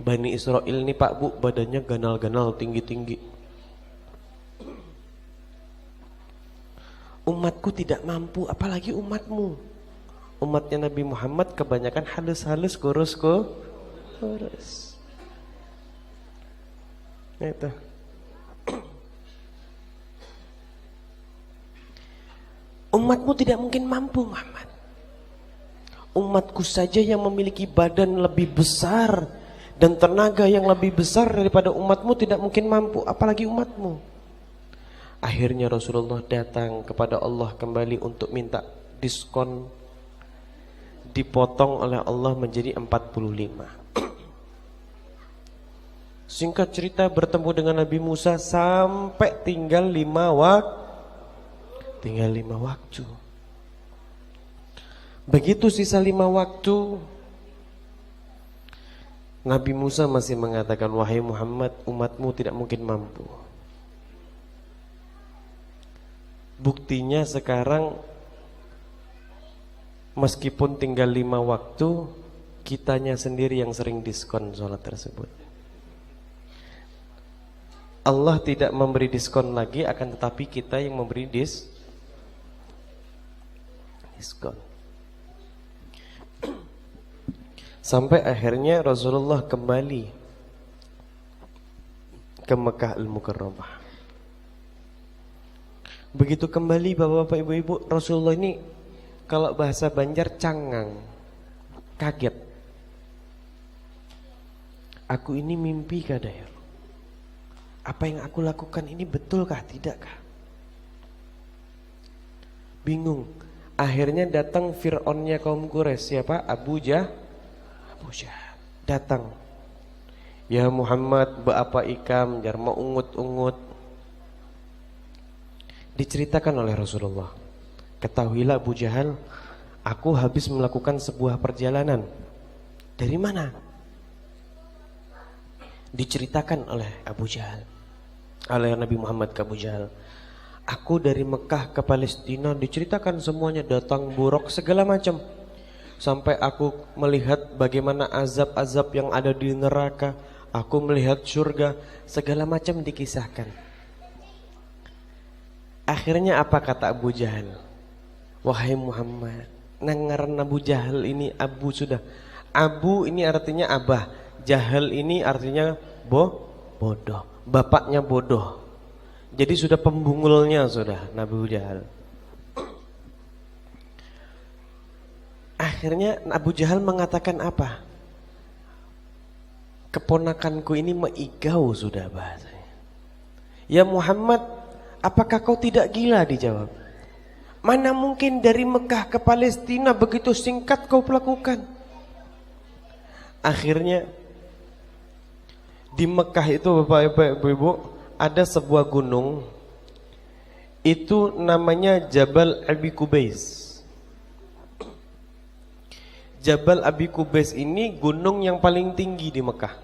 Bani Israel ini Pak Bu, badannya ganal-ganal, tinggi-tinggi. Umatku tidak mampu, apalagi umatmu. Umatnya Nabi Muhammad kebanyakan halus-halus, kurus. Itu. Umatmu tidak mungkin mampu Muhammad. Umatku saja yang memiliki badan lebih besar dan tenaga yang lebih besar daripada umatmu tidak mungkin mampu, apalagi umatmu. Akhirnya Rasulullah datang kepada Allah kembali untuk minta diskon, dipotong oleh Allah menjadi 45. Singkat cerita bertemu dengan Nabi Musa sampai tinggal 5 waktu. Begitu sisa 5 waktu, Nabi Musa masih mengatakan, wahai Muhammad, umatmu tidak mungkin mampu. Buktinya sekarang meskipun tinggal 5 waktu, kitanya sendiri yang sering diskon sholat tersebut. Allah tidak memberi diskon lagi, akan tetapi kita yang memberi diskon. Sampai akhirnya Rasulullah kembali ke Mekah Al-Mukarramah. Begitu kembali Bapak-bapak, Ibu-ibu, Rasulullah ini kalau bahasa Banjar cangang, kaget. Aku ini mimpi kah ya? Apa yang aku lakukan ini betulkah, tidakkah? Bingung. Akhirnya datang Fir'aunnya kaum Quraisy, siapa? Abu Jahal datang. Ya Muhammad, beapa ikam jar mau ungut-ungut. Diceritakan oleh Rasulullah, ketahuilah Abu Jahal, aku habis melakukan sebuah perjalanan. Dari mana? Diceritakan oleh Abu Jahal, oleh Nabi Muhammad ke Abu Jahal, aku dari Mekah ke Palestina. Diceritakan semuanya, datang buruk segala macam. Sampai aku melihat bagaimana azab-azab yang ada di neraka. Aku melihat surga, segala macam dikisahkan. Akhirnya apa kata Abu Jahal? Wahai Muhammad, nangaran Abu Jahal ini, Abu sudah. Abu ini artinya abah, Jahal ini artinya bodoh. Bapaknya bodoh. Jadi sudah pembungulnya sudah Nabi Jahal. Akhirnya Abu Jahal mengatakan apa? Keponakanku ini meigau sudah bahasanya. Ya Muhammad, apakah kau tidak gila? Dijawab. Mana mungkin dari Mekah ke Palestina begitu singkat kau lakukan? Akhirnya di Mekah itu Bapak Ibu ada sebuah gunung. Itu namanya Jabal Abi Kubais. Jabal Abi Kubais ini gunung yang paling tinggi di Mekah.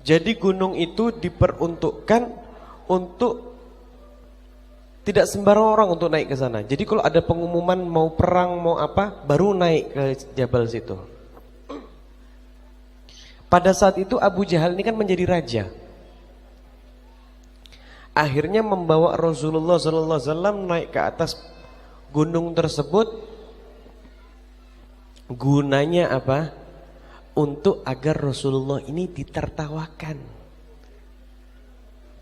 Jadi gunung itu diperuntukkan untuk Tidak sembarang orang untuk naik ke sana. Jadi kalau ada pengumuman mau perang, mau apa, baru naik ke jabal situ. Pada saat itu Abu Jahal ini kan menjadi raja. Akhirnya membawa Rasulullah SAW naik ke atas gunung tersebut. Gunanya apa? Untuk agar Rasulullah ini ditertawakan.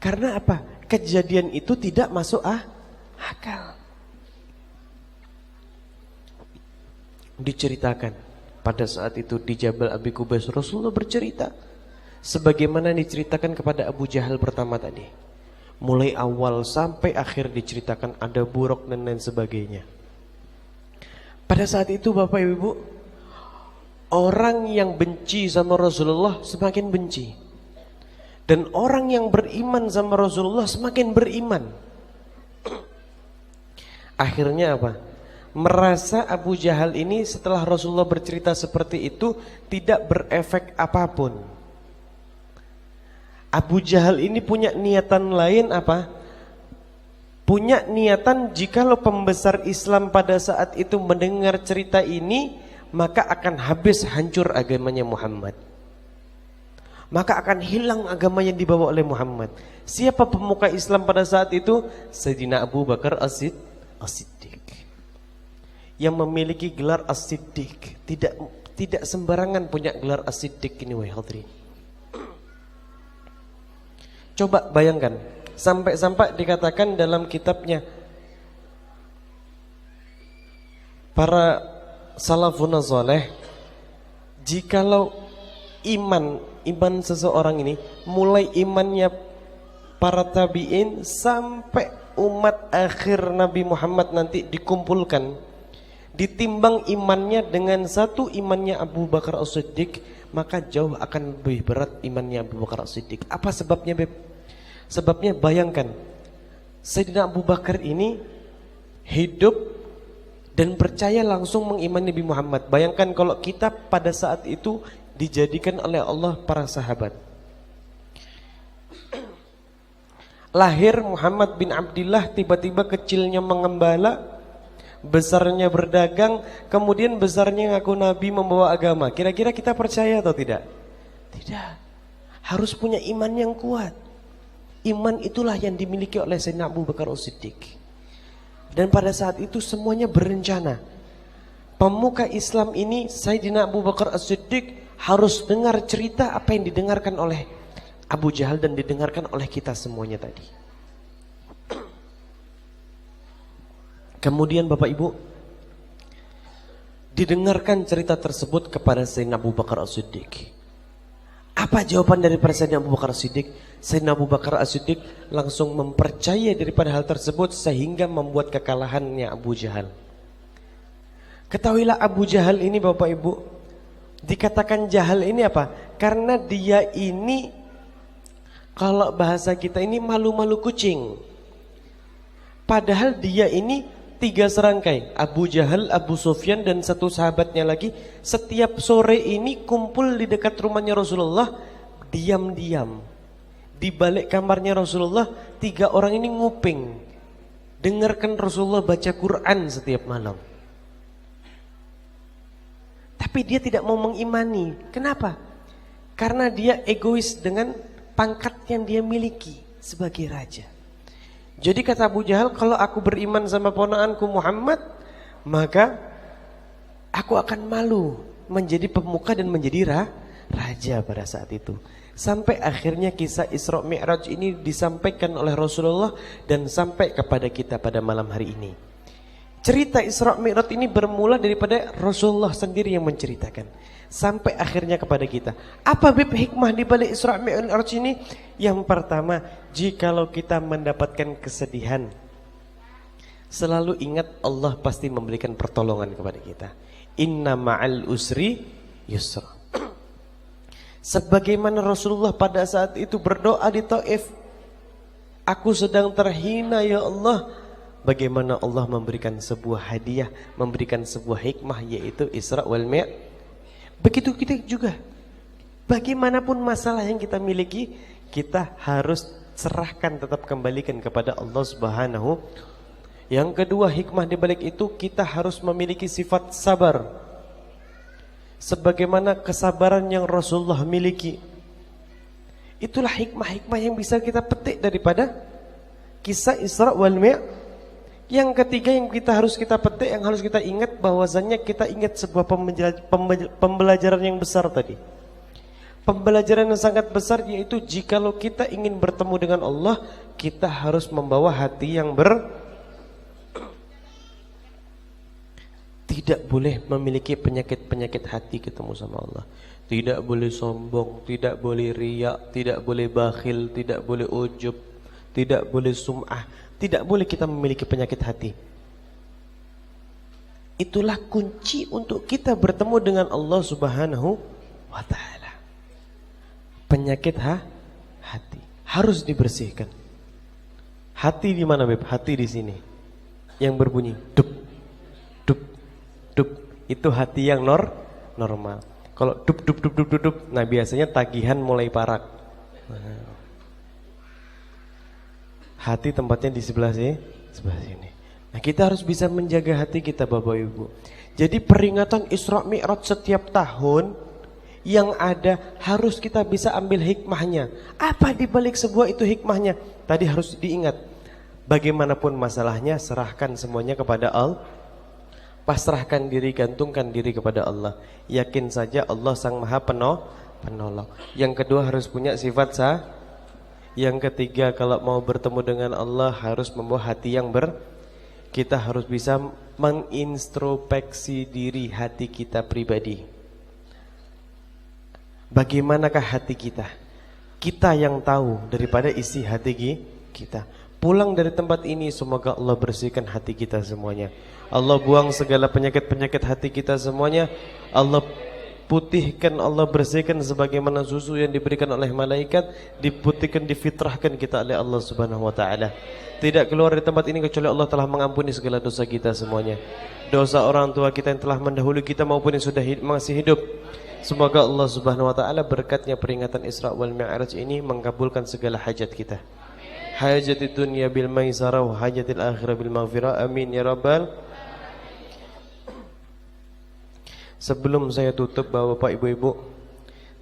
Karena apa? Kejadian itu tidak masuk akal. Diceritakan pada saat itu di Jabal Abi Qubais, Rasulullah bercerita sebagaimana diceritakan kepada Abu Jahal pertama tadi. Mulai awal sampai akhir diceritakan, ada buruk dan lain sebagainya. Pada saat itu Bapak Ibu, orang yang benci sama Rasulullah semakin benci, dan orang yang beriman sama Rasulullah semakin beriman. Akhirnya apa? Merasa Abu Jahal ini setelah Rasulullah bercerita seperti itu tidak berefek apapun. Abu Jahal ini punya niatan lain apa? Punya niatan jikalau pembesar Islam pada saat itu mendengar cerita ini, maka akan habis hancur agamanya Muhammad. Maka akan hilang agama yang dibawa oleh Muhammad. Siapa pemuka Islam pada saat itu? Sayyidina Abu Bakar As-Siddiq. Yang memiliki gelar As-Siddiq. Tidak sembarangan punya gelar As-Siddiq ini, wahai hadirin. Coba bayangkan, sampai-sampai dikatakan dalam kitabnya para salafun saleh, jikalau iman seseorang ini, mulai imannya para tabi'in sampai umat akhir Nabi Muhammad nanti dikumpulkan, ditimbang imannya dengan satu imannya Abu Bakar As-Siddiq, maka jauh akan lebih berat imannya Abu Bakar As-Siddiq. Apa sebabnya, Beb? Sebabnya bayangkan, Sayyidina Abu Bakar ini hidup dan percaya langsung mengimani Nabi Muhammad. Bayangkan kalau kita pada saat itu dijadikan oleh Allah para sahabat. Lahir Muhammad bin Abdullah, tiba-tiba kecilnya mengembala, besarnya berdagang, kemudian besarnya ngaku nabi membawa agama. Kira-kira kita percaya atau tidak? Tidak. Harus punya iman yang kuat. Iman itulah yang dimiliki oleh Sayyidina Abu Bakar As-Siddiq. Dan pada saat itu semuanya berencana. Pemuka Islam ini, Sayyidina Abu Bakar As-Siddiq, harus dengar cerita apa yang didengarkan oleh Abu Jahal dan didengarkan oleh kita semuanya tadi. Kemudian Bapak Ibu, didengarkan cerita tersebut kepada Sayyidina Abu Bakar As-Siddiq. Apa jawaban daripada Sayyidina Abu Bakar As-Siddiq? Sayyidina Abu Bakar As-Siddiq langsung mempercayai daripada hal tersebut sehingga membuat kekalahannya Abu Jahal. Ketahuilah Abu Jahal ini Bapak Ibu, dikatakan jahal ini apa? Karena dia ini, kalau bahasa kita ini, malu-malu kucing. Padahal dia ini 3 serangkai, Abu Jahal, Abu Sufyan dan satu sahabatnya lagi. Setiap sore ini kumpul di dekat rumahnya Rasulullah, diam-diam di balik kamarnya Rasulullah. 3 orang ini nguping, dengarkan Rasulullah baca Quran setiap malam. Tapi dia tidak mau mengimani. Kenapa? Karena dia egois dengan pangkat yang dia miliki sebagai raja. Jadi kata Abu Jahal, kalau aku beriman sama ponaanku Muhammad, maka aku akan malu menjadi pemuka dan menjadi raja pada saat itu. Sampai akhirnya kisah Isra Mi'raj ini disampaikan oleh Rasulullah dan sampai kepada kita pada malam hari ini. Cerita Isra Mi'raj ini bermula daripada Rasulullah sendiri yang menceritakan sampai akhirnya kepada kita. Apa hikmah di balik Isra Mi'raj ini? Yang pertama, jikalau kita mendapatkan kesedihan, selalu ingat Allah pasti memberikan pertolongan kepada kita. Inna ma'al usri yusra. Sebagaimana Rasulullah pada saat itu berdoa di Taif, aku sedang terhina ya Allah. Bagaimana Allah memberikan sebuah hadiah, memberikan sebuah hikmah, yaitu Isra wal Mi'raj. Begitu kita juga, bagaimanapun masalah yang kita miliki, kita harus serahkan, tetap kembalikan kepada Allah Subhanahu Yang kedua, hikmah di balik itu kita harus memiliki sifat sabar. Sebagaimana kesabaran yang Rasulullah miliki. Itulah hikmah-hikmah yang bisa kita petik daripada kisah Isra wal Mi'raj. Yang ketiga yang harus kita petik, yang harus kita ingat, bahwasanya kita ingat sebuah pembelajaran yang besar tadi. Pembelajaran yang sangat besar, yaitu jikalau kita ingin bertemu dengan Allah, kita harus membawa hati yang tidak boleh memiliki penyakit-penyakit hati ketemu sama Allah. Tidak boleh sombong, tidak boleh riya, tidak boleh bakhil, tidak boleh ujub, tidak boleh sum'ah, tidak boleh kita memiliki penyakit hati. Itulah kunci untuk kita bertemu dengan Allah Subhanahu wa ta'ala. Penyakit hati harus dibersihkan. Hati di mana, Beb? Hati di sini. Yang berbunyi dup dup dup, itu hati yang normal. Kalau dup dup dup dup dup dup, nah biasanya tagihan mulai parak. Hati tempatnya di sebelah sini. Nah, kita harus bisa menjaga hati kita, Bapak Ibu. Jadi peringatan Isra Mi'raj setiap tahun yang ada harus kita bisa ambil hikmahnya. Apa di balik sebuah itu hikmahnya? Tadi harus diingat. Bagaimanapun masalahnya, serahkan semuanya kepada Allah. Pasrahkan diri, gantungkan diri kepada Allah. Yakin saja Allah Sang Maha Penolong. Yang kedua harus punya sifat Yang ketiga, kalau mau bertemu dengan Allah harus membawa hati yang kita harus bisa mengintrospeksi diri hati kita pribadi. Bagaimanakah hati kita? Kita yang tahu daripada isi hati kita. Pulang dari tempat ini, semoga Allah bersihkan hati kita semuanya. Allah buang segala penyakit-penyakit hati kita semuanya. Allah putihkan, Allah bersihkan sebagaimana susu yang diberikan oleh malaikat, diputihkan, difitrahkan kita oleh Allah Subhanahu wa ta'ala. Tidak keluar dari tempat ini kecuali Allah telah mengampuni segala dosa kita semuanya. Dosa orang tua kita yang telah mendahului kita maupun yang sudah masih hidup. Semoga Allah Subhanahu wa ta'ala berkatnya peringatan Isra wal Mi'raj ini mengabulkan segala hajat kita. Hajatid dunya bil maisarah wa hajatil akhirah bil maghfirah. Amin ya rabbal. Sebelum saya tutup, Bapak Ibu-ibu,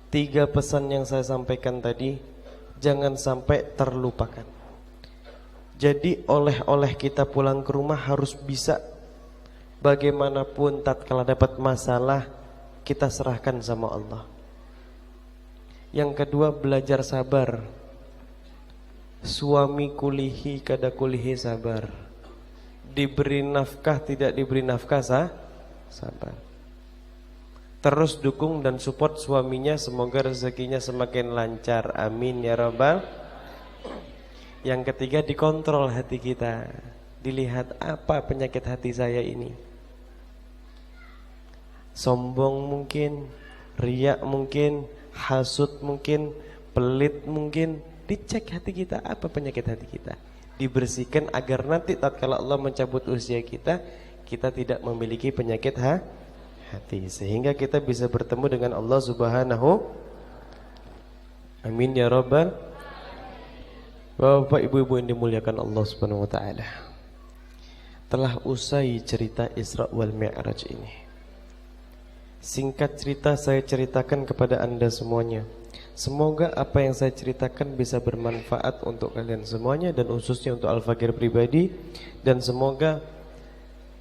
3 pesan yang saya sampaikan tadi jangan sampai terlupakan. Jadi oleh-oleh kita pulang ke rumah harus bisa, bagaimanapun tatkala dapat masalah kita serahkan sama Allah. Yang kedua, belajar sabar. Suami kulihi kada kulihi sabar. Diberi nafkah tidak diberi nafkah sabar. Terus dukung dan support suaminya, semoga rezekinya semakin lancar. Amin ya rabbal. Yang ketiga, dikontrol hati kita. Dilihat apa penyakit hati saya ini. Sombong mungkin, riak mungkin, hasud mungkin, pelit mungkin. Dicek hati kita, apa penyakit hati kita. Dibersihkan agar nanti tatkala Allah mencabut usia kita, kita tidak memiliki penyakit hati, sehingga kita bisa bertemu dengan Allah Subhanahu. Amin ya rabbal. Bapak Ibu-ibu yang dimuliakan Allah Subhanahu wa ta'ala, telah usai cerita Isra wal Mi'raj ini. Singkat cerita saya ceritakan kepada Anda semuanya. Semoga apa yang saya ceritakan bisa bermanfaat untuk kalian semuanya, dan khususnya untuk Al-Fakir pribadi. Dan semoga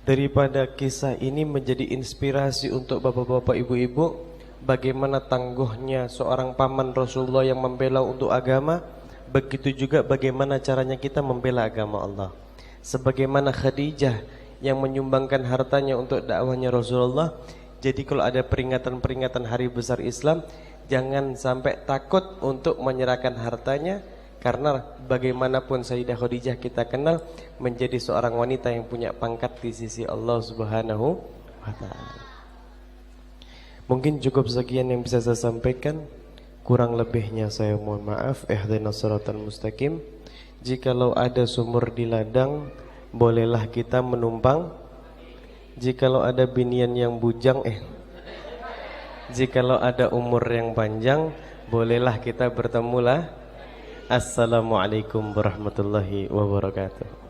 daripada kisah ini menjadi inspirasi untuk bapak-bapak, ibu-ibu, bagaimana tangguhnya seorang paman Rasulullah yang membela untuk agama. Begitu juga bagaimana caranya kita membela agama Allah. Sebagaimana Khadijah yang menyumbangkan hartanya untuk dakwahnya Rasulullah. Jadi kalau ada peringatan-peringatan hari besar Islam, jangan sampai takut untuk menyerahkan hartanya. Karena bagaimanapun Sayyidah Khadijah kita kenal menjadi seorang wanita yang punya pangkat di sisi Allah Subhanahu wa ta'ala. Mungkin cukup sekian yang bisa saya sampaikan. Kurang lebihnya saya mohon maaf. Ihdinas siratal mustaqim. Jikalau ada sumur di ladang, bolehlah kita menumpang. Jikalau ada binian yang bujang, jikalau ada umur yang panjang, bolehlah kita bertemulah. Assalamualaikum warahmatullahi wabarakatuh.